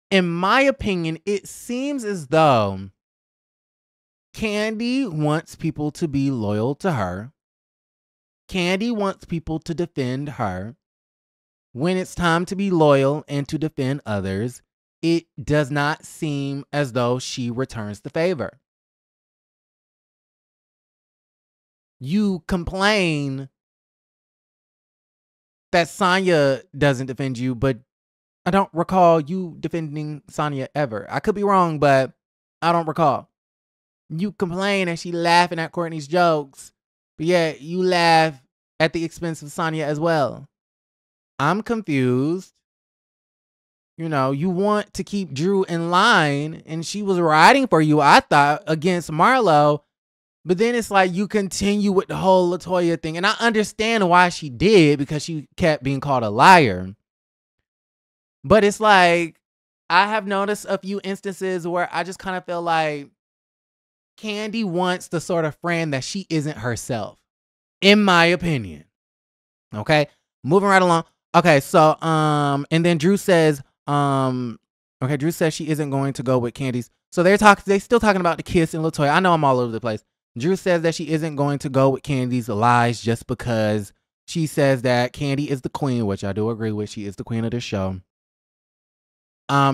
in my opinion, it seems as though Kandi wants people to be loyal to her. Kandi wants people to defend her. When it's time to be loyal and to defend others, it does not seem as though she returns the favor. You complain that Sonya doesn't defend you, but I don't recall you defending Sonya ever. I could be wrong, but I don't recall. You complain that she laughing at Courtney's jokes, but yeah, you laugh at the expense of Sonya as well. I'm confused. You want to keep Drew in line, and she was riding for you, I thought, against Marlo. But then it's like you continue with the whole LaToya thing. And I understand why she did, because she kept being called a liar. But it's like, I have noticed a few instances where I just kind of feel like Kandi wants the sort of friend that she isn't herself, in my opinion. Okay, moving right along. Okay, so and then Drew says, Drew says she isn't going to go with Kandi's. So they still talking about the kiss and LaToya. I know I'm all over the place. Drew says that she isn't going to go with Kandi's lies just because she says that Kandi is the queen, which I do agree with. She is the queen of the show.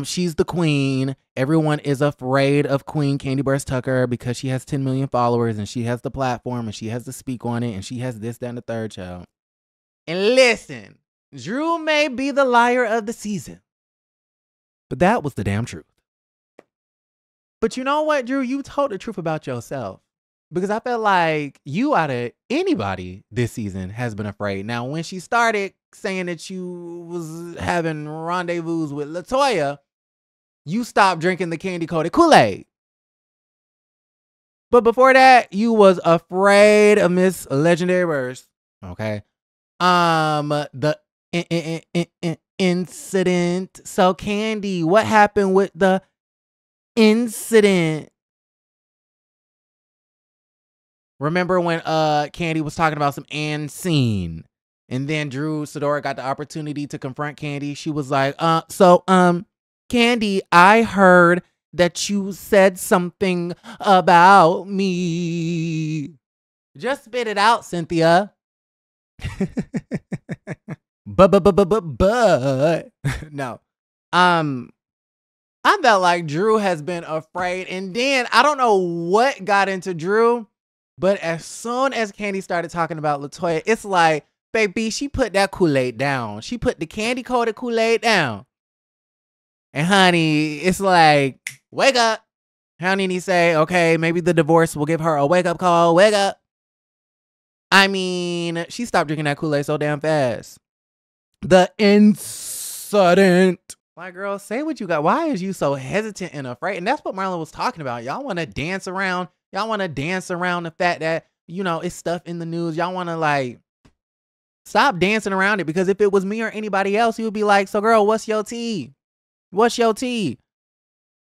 She's the queen. Everyone is afraid of Queen Kandi Burst Tucker because she has 10 million followers and she has the platform and she has to speak on it and she has this, that, and the third, child. And listen, Drew may be the liar of the season, but that was the damn truth. But you know what, Drew? You told the truth about yourself. Because I felt like you, out of anybody this season, has been afraid. Now, when she started saying that you was having rendezvous with LaToya, you stopped drinking the candy-coated Kool-Aid. But before that, you was afraid of Miss Legendary Burst. Okay. The incident. So, Kandi, what happened with the incident? Remember when Kandi was talking about some scene, and then Drew Sidora got the opportunity to confront Kandi. She was like, Kandi, I heard that you said something about me. Just spit it out, Cynthia. but no. I felt like Drew has been afraid, and then I don't know what got into Drew. But as soon as Kandi started talking about LaToya, it's like, baby, she put that Kool-Aid down. She put the candy-coated Kool-Aid down. And honey, it's like, wake up. Honey, and he say, okay, maybe the divorce will give her a wake-up call. Wake up. I mean, she stopped drinking that Kool-Aid so damn fast. The incident. My girl, say what you got. Why is you so hesitant and afraid? And that's what Marlon was talking about. Y'all want to dance around. Y'all want to dance around the fact that, it's stuff in the news. Y'all want to, stop dancing around it. Because if it was me or anybody else, you would be like, so, girl, what's your tea? What's your tea?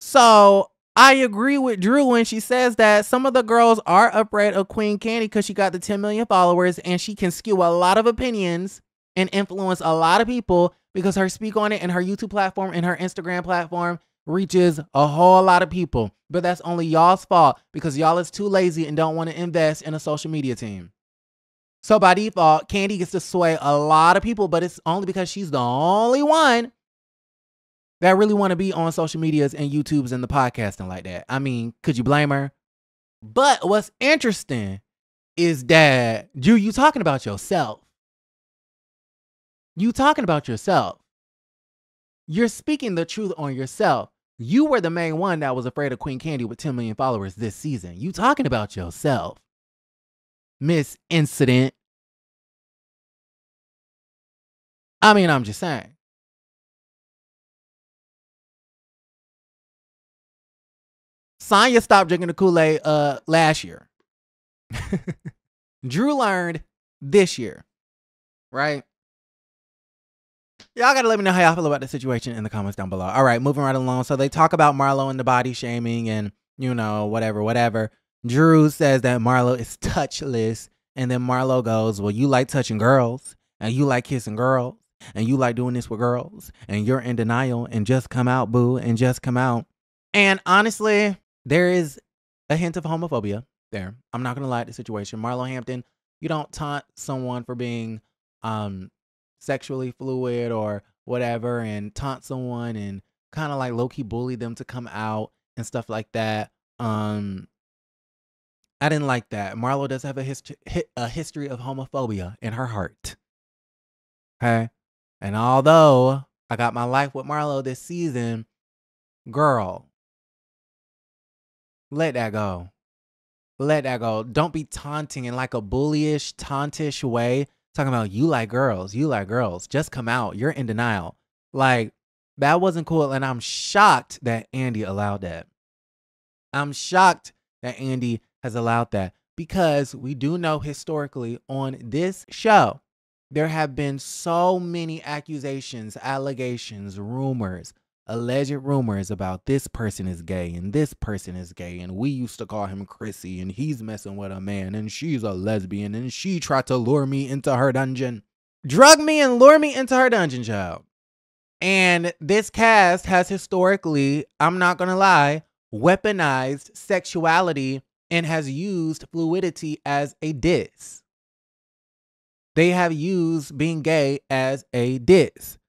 So I agree with Drew when she says that some of the girls are afraid of Queen Kandi because she got the 10 million followers and she can skew a lot of opinions and influence a lot of people because her Speak On It and her YouTube platform and her Instagram platform reaches a whole lot of people. But that's only y'all's fault because y'all is too lazy and don't want to invest in a social media team. So by default, Kandi gets to sway a lot of people, but it's only because she's the only one that really want to be on social medias and YouTubes and the podcasting like that. I mean, could you blame her? But what's interesting is that, Drew, you talking about yourself. You talking about yourself. You're speaking the truth on yourself. You were the main one that was afraid of Queen Kandi with 10 million followers this season. You talking about yourself, Miss Incident. I mean, I'm just saying. Sonya stopped drinking the Kool-Aid last year. Drew learned this year, right? Y'all gotta let me know how y'all feel about the situation in the comments down below. All right, moving right along. So they talk about Marlo and the body shaming and, you know, whatever. Drew says that Marlo is touchless. And then Marlo goes, well, you like touching girls and you like kissing girls and you like doing this with girls and you're in denial and just come out, boo, and just come out. And honestly, there is a hint of homophobia there. I'm not going to lie at the situation. Marlo Hampton, you don't taunt someone for being sexually fluid or whatever and taunt someone and kind of like low-key bully them to come out and stuff like that. I didn't like that. Marlo does have a history of homophobia in her heart. Okay? And although I got my life with Marlo this season, girl, let that go. Let that go. Don't be taunting in like a bullyish, tauntish way. Talking about you like girls. You like girls. Just come out. You're in denial. Like, that wasn't cool. And I'm shocked that Andy allowed that. I'm shocked that Andy has allowed that. Because we do know historically on this show, there have been so many accusations, allegations, rumors, alleged rumors about this person is gay and this person is gay and we used to call him Chrissy and he's messing with a man and she's a lesbian and she tried to lure me into her dungeon. Drug me and lure me into her dungeon, child. And this cast has historically, I'm not going to lie, weaponized sexuality and has used fluidity as a diss. They have used being gay as a diss.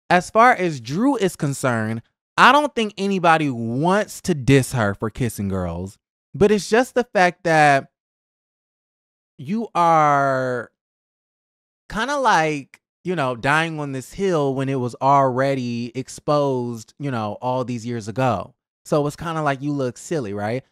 As far as Drew is concerned, I don't think anybody wants to diss her for kissing girls, but it's just the fact that you are kind of like, you know, dying on this hill when it was already exposed, you know, all these years ago. So it's kind of like you look silly, right?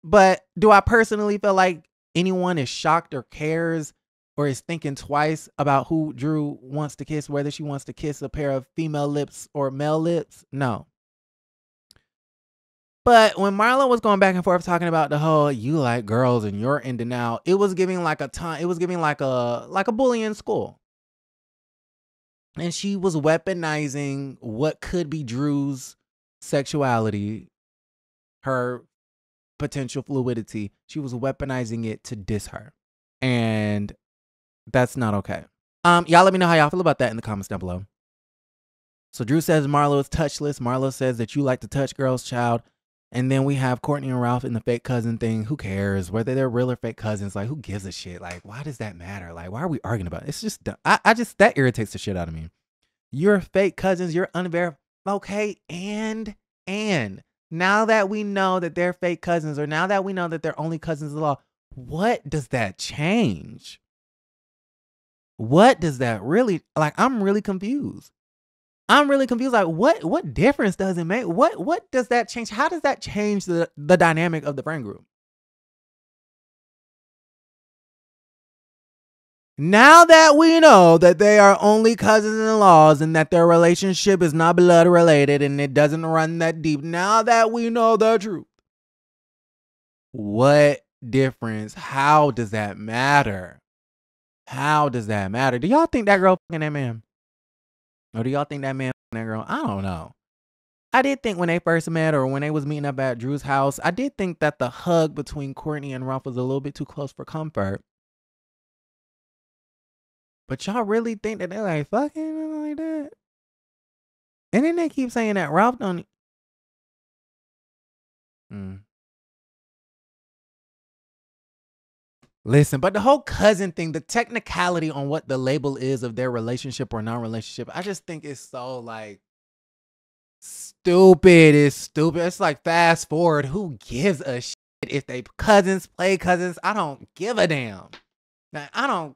But do I personally feel like anyone is shocked or cares or is thinking twice about who Drew wants to kiss, whether she wants to kiss a pair of female lips or male lips? No. But when Marlo was going back and forth talking about the whole you like girls and you're in denial, it was giving like a bully in school. And she was weaponizing what could be Drew's sexuality, her potential fluidity. She was weaponizing it to diss her. And that's not okay. Y'all let me know how y'all feel about that in the comments down below. So Drew says Marlo is touchless. Marlo says that you like to touch girls, child. And then we have Courtney and Ralph in the fake cousin thing. Who cares whether they're real or fake cousins? Like, who gives a shit? Like, why does that matter? Like, why are we arguing about it? It's just dumb. That irritates the shit out of me. You're fake cousins. You're unverified. Okay, and now that we know that they're fake cousins, or now that we know that they're only cousins of law, what does that change? What does that really, like, I'm really confused. Like, what difference does it make? What does that change? How does that change the dynamic of the friend group? Now that we know that they are only cousins-in-laws and that their relationship is not blood related and it doesn't run that deep, now that we know the truth, what difference? How does that matter? How does that matter? Do y'all think that girl fucking that man? Or do y'all think that man fucking that girl? I don't know. I did think when they first met or when they was meeting up at Drew's house, I did think that the hug between Courtney and Ralph was a little bit too close for comfort. But y'all really think that they're like fucking like that? And then they keep saying that Ralph don't. Listen, but the whole cousin thing, the technicality on what the label is of their relationship or non-relationship, I just think it's so like stupid. It's stupid. It's like fast forward. Who gives a shit if they cousins play cousins? I don't give a damn. Now, I don't.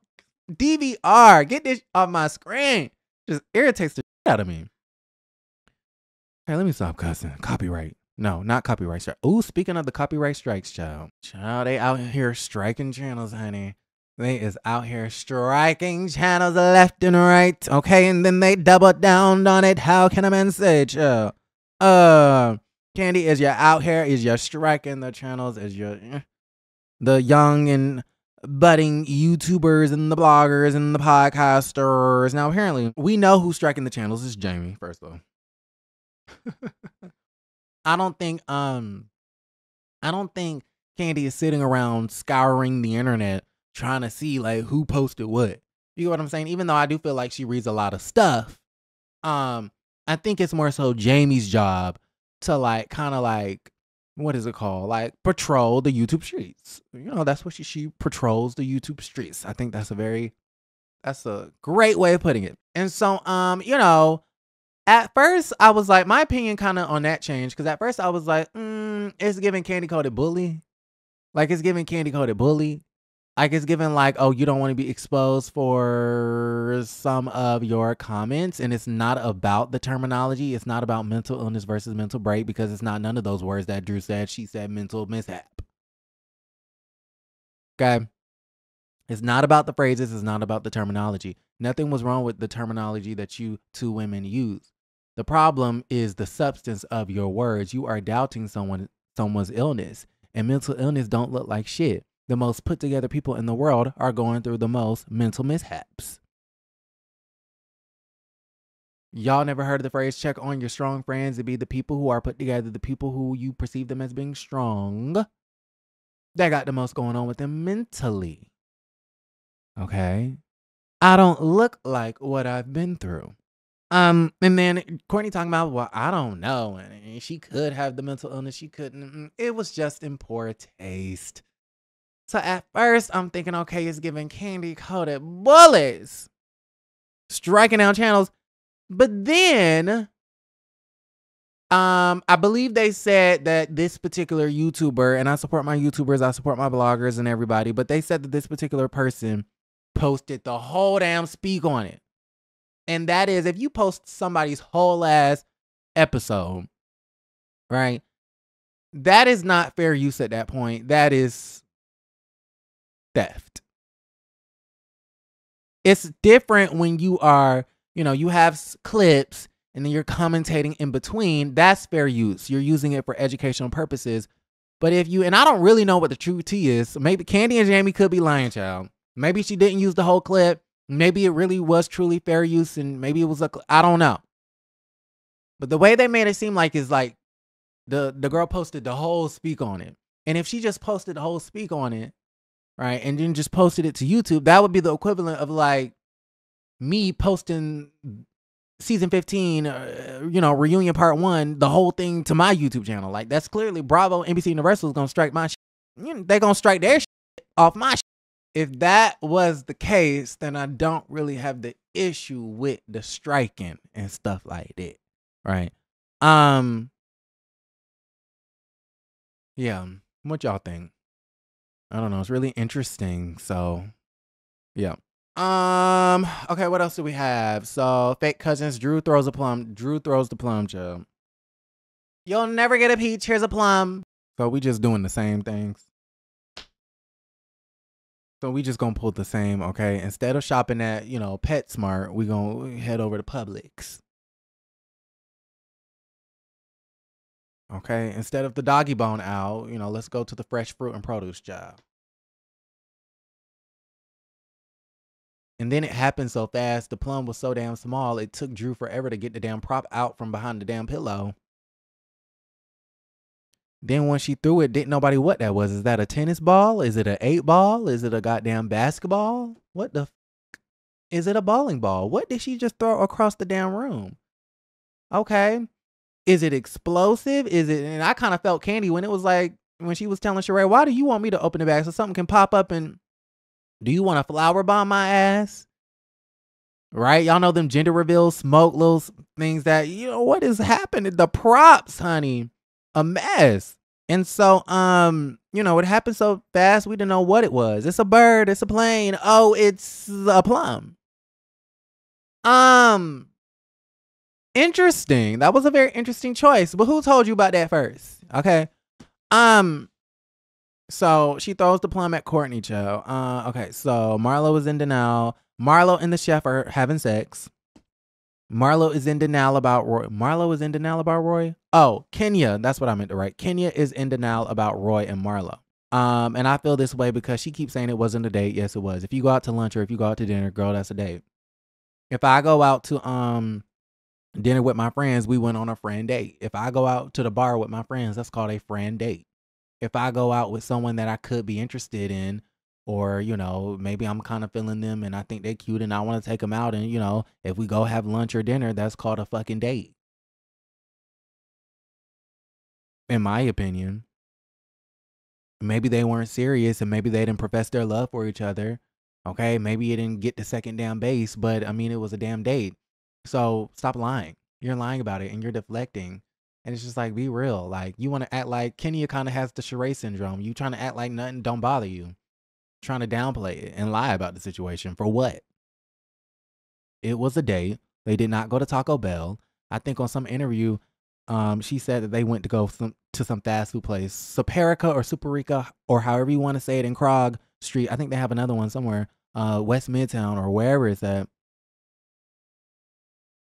DVR, get this off my screen. Just irritates the shit out of me. Hey, let me stop cussing. Copyright. No, not copyright strike. Ooh, speaking of the copyright strikes, child. Child, they out here striking channels, honey. They is out here striking channels left and right. Okay, and then they double down on it. How can a man say, child? Kandi, is you out here? Is you striking the channels? Is you the young and budding YouTubers and the bloggers and the podcasters? Now, apparently, we know who's striking the channels. It's Jamie, first of all. I don't think Kandi is sitting around scouring the internet trying to see like who posted what. You know what I'm saying? Even though I do feel like she reads a lot of stuff, I think it's more so Jamie's job to like kind of like, what is it called? Like patrol the YouTube streets. You know, that's what she patrols the YouTube streets. I think that's a great way of putting it. And so you know, at first, I was like, my opinion kind of on that changed. Because at first, I was like, it's giving Kandi coded bully. Like, it's giving Kandi coded bully. Like, it's giving like, oh, you don't want to be exposed for some of your comments. And it's not about the terminology. It's not about mental illness versus mental break. Because it's not none of those words that Drew said. She said mental mishap. Okay? It's not about the phrases. It's not about the terminology. Nothing was wrong with the terminology that you two women use. The problem is the substance of your words. You are doubting someone's illness, and mental illness don't look like shit. The most put together people in the world are going through the most mental mishaps. Y'all never heard of the phrase, check on your strong friends to be the people who are put together, the people who you perceive them as being strong. They got the most going on with them mentally. Okay? I don't look like what I've been through. And then Courtney talking about, well, I don't know. And she could have the mental illness. She couldn't. It was just in poor taste. So at first, I'm thinking, okay, it's giving Kandi coded bullets. Striking down channels. But then, I believe they said that this particular YouTuber, and I support my YouTubers, I support my bloggers and everybody, but they said that this particular person posted the whole damn speak on it. And that is, if you post somebody's whole ass episode, right? That is not fair use at that point. That is theft. It's different when you are, you know, you have clips and then you're commentating in between. That's fair use. You're using it for educational purposes. But if you, and I don't really know what the true tea is. Maybe Kandi and Jamie could be lying, child. Maybe she didn't use the whole clip. Maybe it really was truly fair use and maybe it was I don't know. But the way they made it seem like is like the girl posted the whole speak on it. And if she just posted the whole speak on it, right, and then just posted it to YouTube, that would be the equivalent of like me posting season 15, you know, reunion part 1, the whole thing to my YouTube channel. Like that's clearly Bravo, NBC Universal is going to strike my shit. They're going to strike their shit off my shit. If that was the case, then I don't really have the issue with the striking and stuff like that, right? Yeah, what y'all think? I don't know. It's really interesting. So, yeah. Okay, what else do we have? So, fake cousins. Drew throws a plum. Drew throws the plum, child. You'll never get a peach. Here's a plum. So, we just doing the same things. So we just gonna pull the same, okay? Instead of shopping at, you know, PetSmart, we gonna head over to Publix. Okay? Instead of the doggy bone aisle, you know, let's go to the fresh fruit and produce job. And then it happened so fast, the plum was so damn small, it took Drew forever to get the damn prop out from behind the damn pillow. Then when she threw it, didn't nobody what that was. Is that a tennis ball? Is it an 8-ball? Is it a goddamn basketball? What the is it a bowling ball? What did she just throw across the damn room? Okay. Is it explosive? Is it, and I kind of felt Kandi when it was like, when she was telling Sheree, why do you want me to open the bag so something can pop up, and do you want a flower bomb my ass? Right? Y'all know them gender reveals, smoke, little things that, what is happening? The props, honey, a mess. And so, it happened so fast, we didn't know what it was. It's a bird, it's a plane. Oh, it's a plum. Interesting. That was a very interesting choice. But who told you about that first? Okay. So she throws the plum at Courtney, Joe. Okay, so Marlo is in denial. Marlo and the chef are having sex. Marlo is in denial about Roy. Marlo is in denial about Roy? Oh, Kenya. That's what I meant to write. Kenya is in denial about Roy and Marlo. And I feel this way because she keeps saying it wasn't a date. Yes, it was. If you go out to lunch or if you go out to dinner, girl, that's a date. If I go out to dinner with my friends, we went on a friend date. If I go out to the bar with my friends, that's called a friend date. If I go out with someone that I could be interested in, or, maybe I'm kind of feeling them and I think they're cute and I want to take them out, and, if we go have lunch or dinner, that's called a fucking date. In my opinion. Maybe they weren't serious and maybe they didn't profess their love for each other. Okay, maybe it didn't get to second down base, but it was a damn date. So stop lying. You're lying about it and you're deflecting. And it's just like, be real. Like, you want to act like Kenya kind of has the Sheree syndrome. You trying to act like nothing don't bother you. Trying to downplay it and lie about the situation. For what? It was a date. They did not go to Taco Bell. I think on some interview, she said that they went to go to some fast food place. Superica or Superica, or however you want to say it, in Krog Street. I think they have another one somewhere. West Midtown or wherever it's at.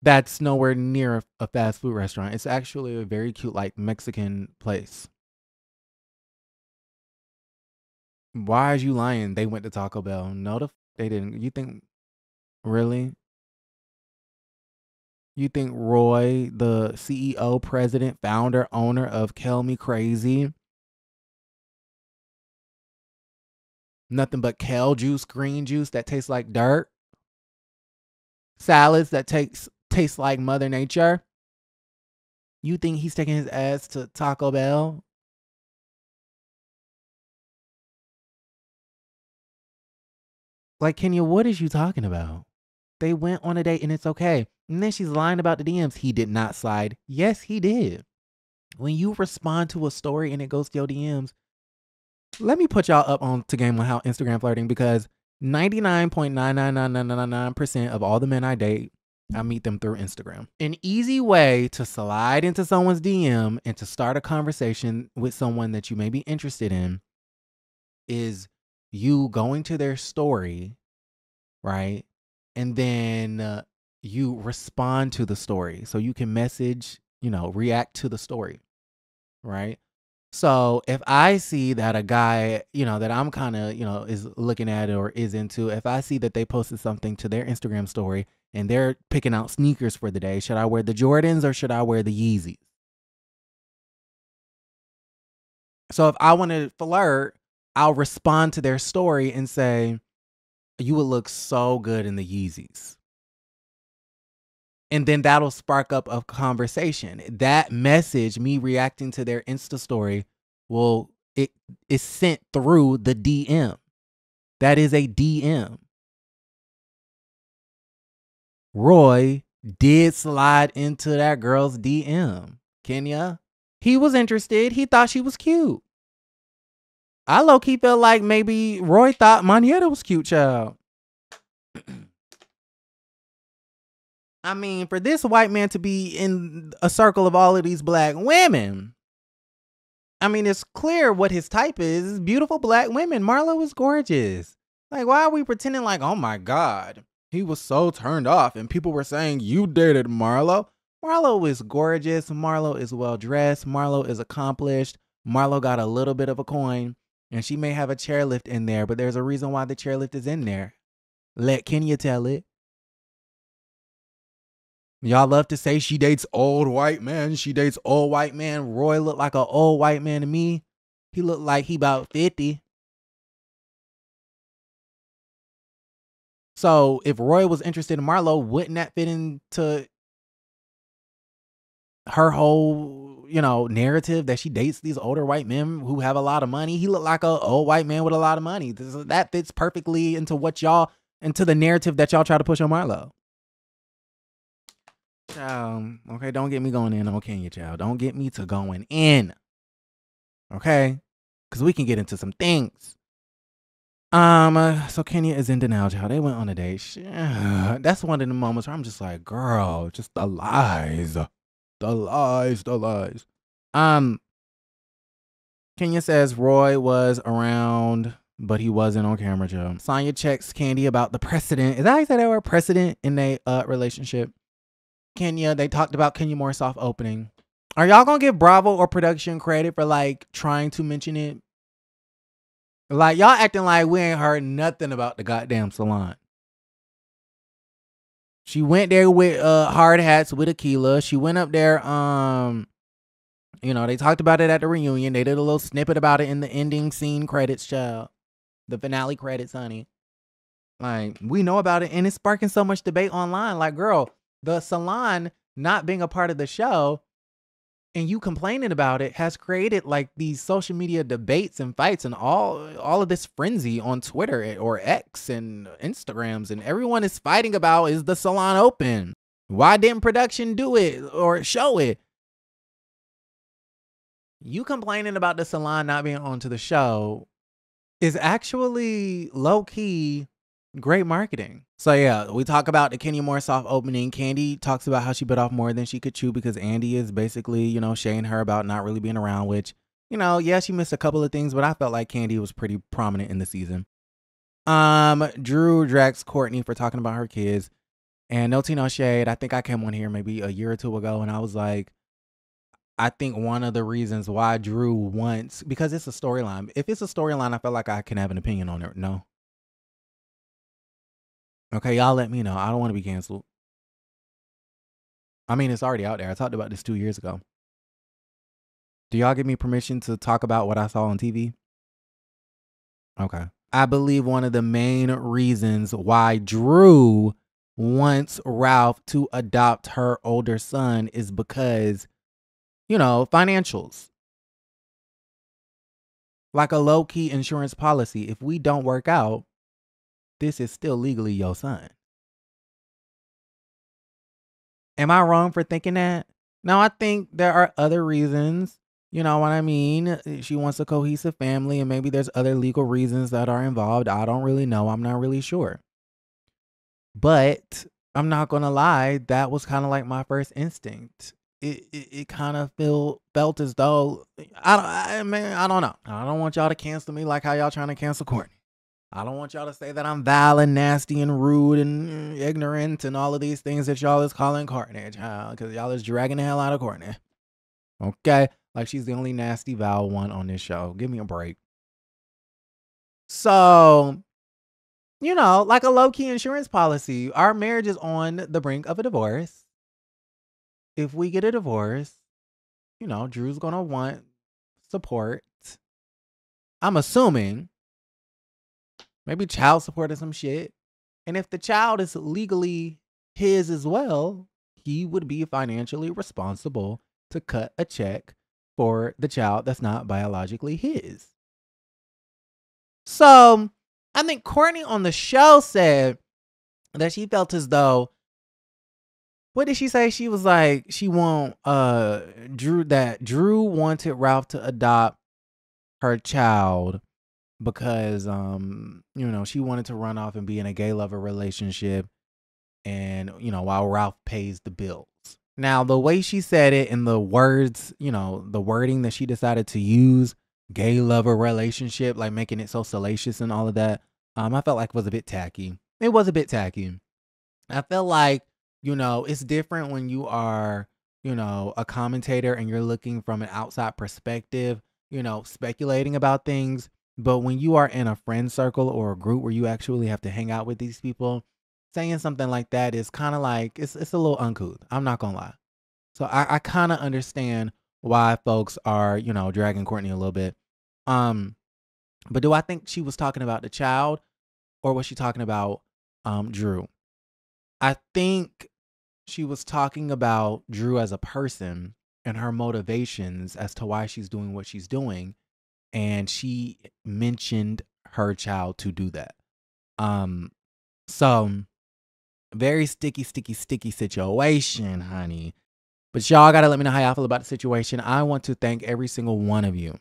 That's nowhere near a fast food restaurant. It's actually a very cute, like, Mexican place. Why are you lying? They went to Taco Bell. No, they didn't. You think, really? You think Roy, the CEO, president, founder, owner of Kill Me Crazy, nothing but kale juice, green juice that tastes like dirt, salads that taste like Mother Nature? You think he's taking his ass to Taco Bell? Like, Kenya, what is you talking about? They went on a date and it's okay. And then she's lying about the DMs. He did not slide. Yes, he did. When you respond to a story and it goes to your DMs, let me put y'all up on to game on how Instagram flirting, because 99.99999% of all the men I date, I meet them through Instagram. An easy way to slide into someone's DM and to start a conversation with someone that you may be interested in is you going to their story, right? And then you respond to the story. So you can message, react to the story, right? So if I see that a guy, that I'm kind of, is looking at it or is into, if I see that they posted something to their Instagram story and they're picking out sneakers for the day, should I wear the Jordans or should I wear the Yeezys? So if I want to flirt, I'll respond to their story and say, you would look so good in the Yeezys. And then that'll spark up a conversation. That message, me reacting to their Insta story, it is sent through the DM. That is a DM. Roy did slide into that girl's DM. Kenya, he was interested. He thought she was cute. I low-key felt like maybe Roy thought Manietta was cute, child. I mean, for this white man to be in a circle of all of these black women, I mean, it's clear what his type is. Beautiful black women. Marlo is gorgeous. Like, why are we pretending like, oh my God, he was so turned off and people were saying you dated Marlo? Marlo is gorgeous. Marlo is well-dressed. Marlo is accomplished. Marlo got a little bit of a coin and she may have a chairlift in there, but there's a reason why the chairlift is in there. Let Kenya tell it. Y'all love to say she dates old white men. She dates old white man. Roy looked like an old white man to me. He looked like he about 50. So if Roy was interested in Marlo, wouldn't that fit into her whole, narrative that she dates these older white men who have a lot of money? He looked like an old white man with a lot of money. That fits perfectly into into the narrative that y'all try to push on Marlo. Okay, don't get me going in on Kenya, child. Don't get me to going in. Okay? Because we can get into some things. So Kenya is in denial, child. They went on a date. That's one of the moments where I'm just like, girl, just the lies. The lies. Kenya says Roy was around, but he wasn't on camera, Joe. Sonya checks Kandi about the precedent. Is that how you say that word? Precedent in their relationship. Kenya, they talked about Kenya Moore's soft opening. Are y'all gonna give Bravo or production credit for like trying to mention it? Like y'all acting like we ain't heard nothing about the goddamn salon. She went there with hard hats with Aquila. She went up there. They talked about it at the reunion. They did a little snippet about it in the ending scene credits, child. The finale credits, honey. Like, we know about it, and it's sparking so much debate online. Like, girl, the salon not being a part of the show and you complaining about it has created like these social media debates and fights and all of this frenzy on Twitter or X and Instagrams, and everyone is fighting about, is the salon open? Why didn't production do it or show it? You complaining about the salon not being onto the show is actually low-key great marketing. So yeah, we talk about the Kenya Moore soft opening. Kandi talks about how she bit off more than she could chew because Andy is basically, shaying her about not really being around, which, yeah, she missed a couple of things, but I felt like Kandi was pretty prominent in the season. Drew drags Courtney for talking about her kids, and no tea, no shade. I think I came on here maybe a year or two ago, and I was like, I think one of the reasons why Drew wants, because it's a storyline. If it's a storyline, I feel like I can have an opinion on it. No. Okay, y'all let me know. I don't want to be canceled. I mean, it's already out there. I talked about this 2 years ago. Do y'all give me permission to talk about what I saw on TV? Okay. I believe one of the main reasons why Drew wants Ralph to adopt her older son is because, financials. Like a low-key insurance policy. If we don't work out, this is still legally your son. Am I wrong for thinking that? Now, I think there are other reasons. You know what I mean? She wants a cohesive family, and maybe there's other legal reasons that are involved. I don't really know. I'm not really sure. But I'm not going to lie. That was kind of like my first instinct. It kind of felt as though, I don't know. I don't want y'all to cancel me like how y'all trying to cancel Courtney. I don't want y'all to say that I'm vile and nasty and rude and ignorant and all of these things that y'all is calling Courtney, child, because y'all is dragging the hell out of Courtney. Okay? Like she's the only nasty, vile one on this show. Give me a break. So, like a low-key insurance policy, our marriage is on the brink of a divorce. If we get a divorce, Drew's going to want support. I'm assuming. Maybe child support or some shit. And if the child is legally his as well, he would be financially responsible to cut a check for the child that's not biologically his. So I think Courtney on the show said that she felt as though, what did she say? She was like, she Drew wanted Ralph to adopt her child because she wanted to run off and be in a gay lover relationship, and while Ralph pays the bills. Now the way she said it and the words, the wording that she decided to use, gay lover relationship, like making it so salacious and all of that, I felt like was a bit tacky. It was a bit tacky. I felt like, it's different when you are, a commentator and you're looking from an outside perspective, speculating about things. But when you are in a friend circle or a group where you actually have to hang out with these people, saying something like that is kind of like, it's a little uncouth. I'm not gonna lie. So I kind of understand why folks are, dragging Courtney a little bit. Um, but do I think she was talking about the child, or was she talking about Drew? I think she was talking about Drew as a person and her motivations as to why she's doing what she's doing. And she mentioned her child to do that. So very sticky situation, honey. But y'all gotta let me know how y'all feel about the situation. I want to thank every single one of you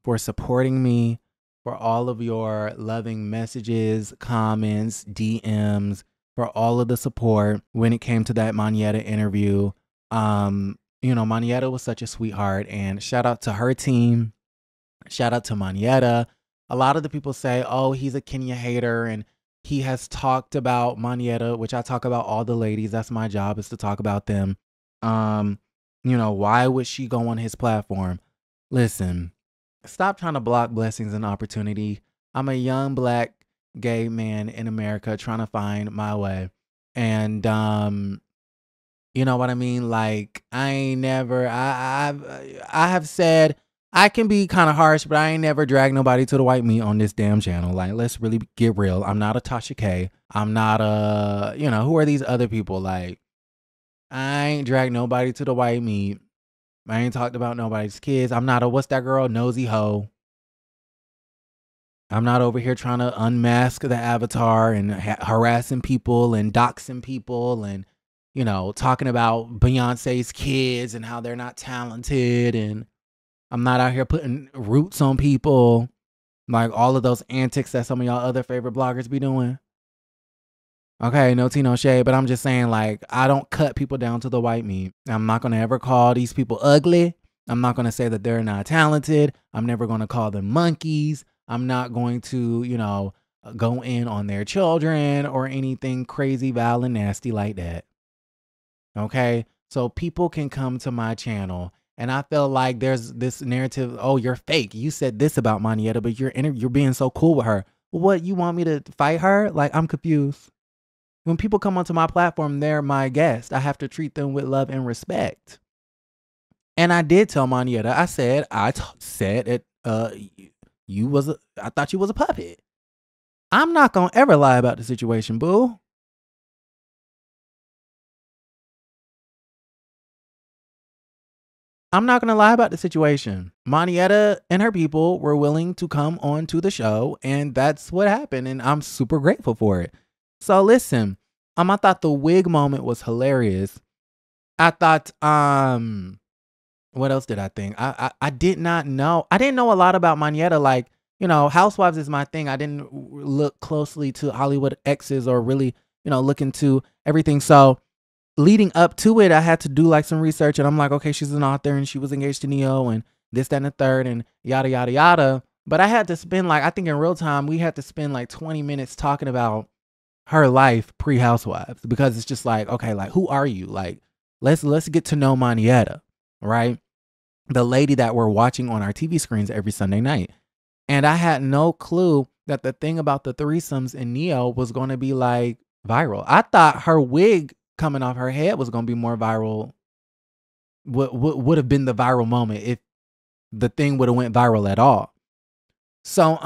for supporting me, for all of your loving messages, comments, DMs, for all of the support when it came to that Manietta interview. Manietta was such a sweetheart, and shout out to her team. Shout out to Manietta. A lot of the people say, oh, he's a Kenya hater, and he has talked about Manietta, which I talk about all the ladies. That's my job, is to talk about them. Why would she go on his platform? Listen, stop trying to block blessings and opportunity. I'm a young black gay man in America trying to find my way. And you know what I mean? Like, I have said I can be kind of harsh, but I ain't never dragged nobody to the white meat on this damn channel. Like, let's really get real. I'm not a Tasha K. I'm not who are these other people? Like, I ain't dragged nobody to the white meat. I ain't talked about nobody's kids. I'm not what's that girl? Nosy hoe. I'm not over here trying to unmask the avatar and harassing people and doxing people and, talking about Beyonce's kids and how they're not talented. And I'm not out here putting roots on people, like all of those antics that some of y'all other favorite bloggers be doing. Okay, no tea, no shade, but I'm just saying, like, I don't cut people down to the white meat. I'm not going to ever call these people ugly. I'm not going to say that they're not talented. I'm never going to call them monkeys. I'm not going to, go in on their children or anything crazy, vile, and nasty like that. Okay, so people can come to my channel, and I feel like there's this narrative, oh, you're fake. You said this about Manietta, but you're being so cool with her. What, you want me to fight her? Like, I'm confused. When people come onto my platform, they're my guest. I have to treat them with love and respect. And I did tell Manietta, I said that I thought you was a puppet. I'm not going to ever lie about the situation, boo. I'm not going to lie about the situation. Manietta and her people were willing to come on to the show, and that's what happened, and I'm super grateful for it. So listen, I thought the wig moment was hilarious. I thought, what else did I think? I did not know. I didn't know a lot about Manietta. Like, Housewives is my thing. I didn't look closely to Hollywood exes or really, look into everything. So leading up to it, I had to do like some research, and I'm like, okay, she's an author and she was engaged to Neo and this, that, and the third and yada, yada, yada. But I had to spend I think in real time, we had to spend like 20 minutes talking about her life pre-Housewives, because it's just like, okay, like, who are you? Like, let's get to know Manietta, right? The lady that we're watching on our TV screens every Sunday night. And I had no clue that the thing about the threesomes in Neo was going to be like viral. I thought her wig coming off her head was going to be more viral. Would have been the viral moment if the thing would have went viral at all. So,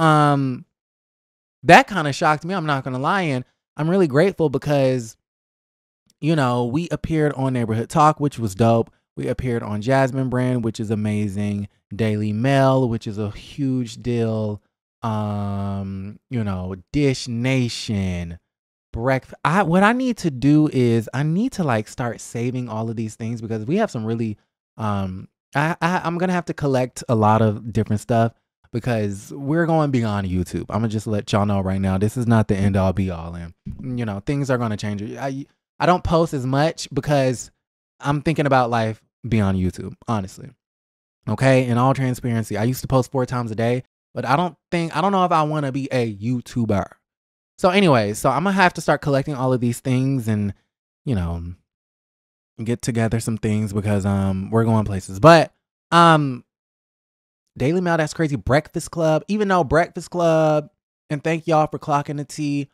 that kind of shocked me. I'm not going to lie. And I'm really grateful because, we appeared on Neighborhood Talk, which was dope. We appeared on Jasmine Brand, which is amazing. Daily Mail, which is a huge deal. Dish Nation, Breakfast. What I need to do is I need to start saving all of these things, because we have some really, I'm going to have to collect a lot of different stuff, because we're going beyond YouTube. I'm going to just let y'all know right now, this is not the end all be all. And, things are going to change. I don't post as much because I'm thinking about life beyond YouTube, honestly. Okay. In all transparency, I used to post 4 times a day, but I don't know if I want to be a YouTuber. So anyway, so I'm going to have to start collecting all of these things and, get together some things, because, we're going places. But, Daily Mail, that's crazy. Breakfast Club, even though Breakfast Club, and thank y'all for clocking the tea.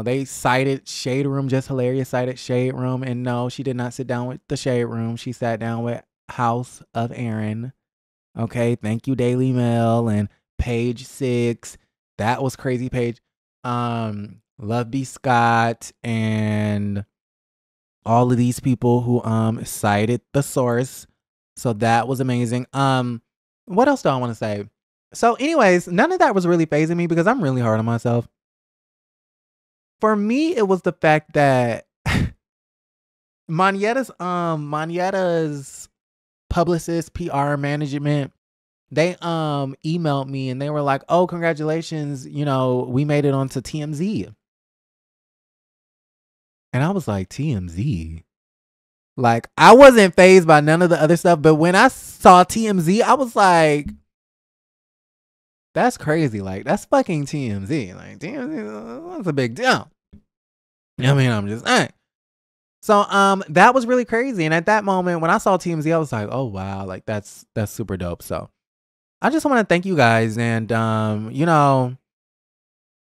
They cited Shade Room, just hilarious, cited Shade Room. And no, she did not sit down with the Shade Room. She sat down with House of Aaron. Okay, thank you, Daily Mail and Page 6. That was crazy, Page. Love B. Scott and all of these people who cited the source. So that was amazing. What else do I want to say? So anyways, none of that was really fazing me because I'm really hard on myself. For me, it was the fact that Monyetta's publicist, PR management, they emailed me and they were like, "Oh, congratulations, we made it onto TMZ." And I was like, TMZ? Like, I wasn't fazed by none of the other stuff, but when I saw TMZ, I was like, that's crazy. Like, that's fucking TMZ. Like, TMZ, that's a big deal. I mean, I'm just saying. So, that was really crazy. And at that moment, when I saw TMZ, I was like, oh, wow. Like, that's super dope. So, I just want to thank you guys. And,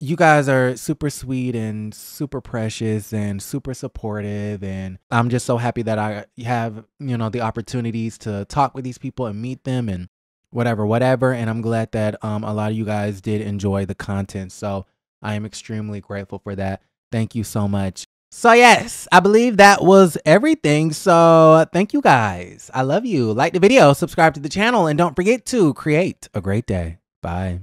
you guys are super sweet and super precious and super supportive. And I'm just so happy that I have, the opportunities to talk with these people and meet them and whatever. And I'm glad that a lot of you guys did enjoy the content. So I am extremely grateful for that. Thank you so much. So yes, I believe that was everything. So thank you guys. I love you. Like the video, subscribe to the channel, and don't forget to create a great day. Bye.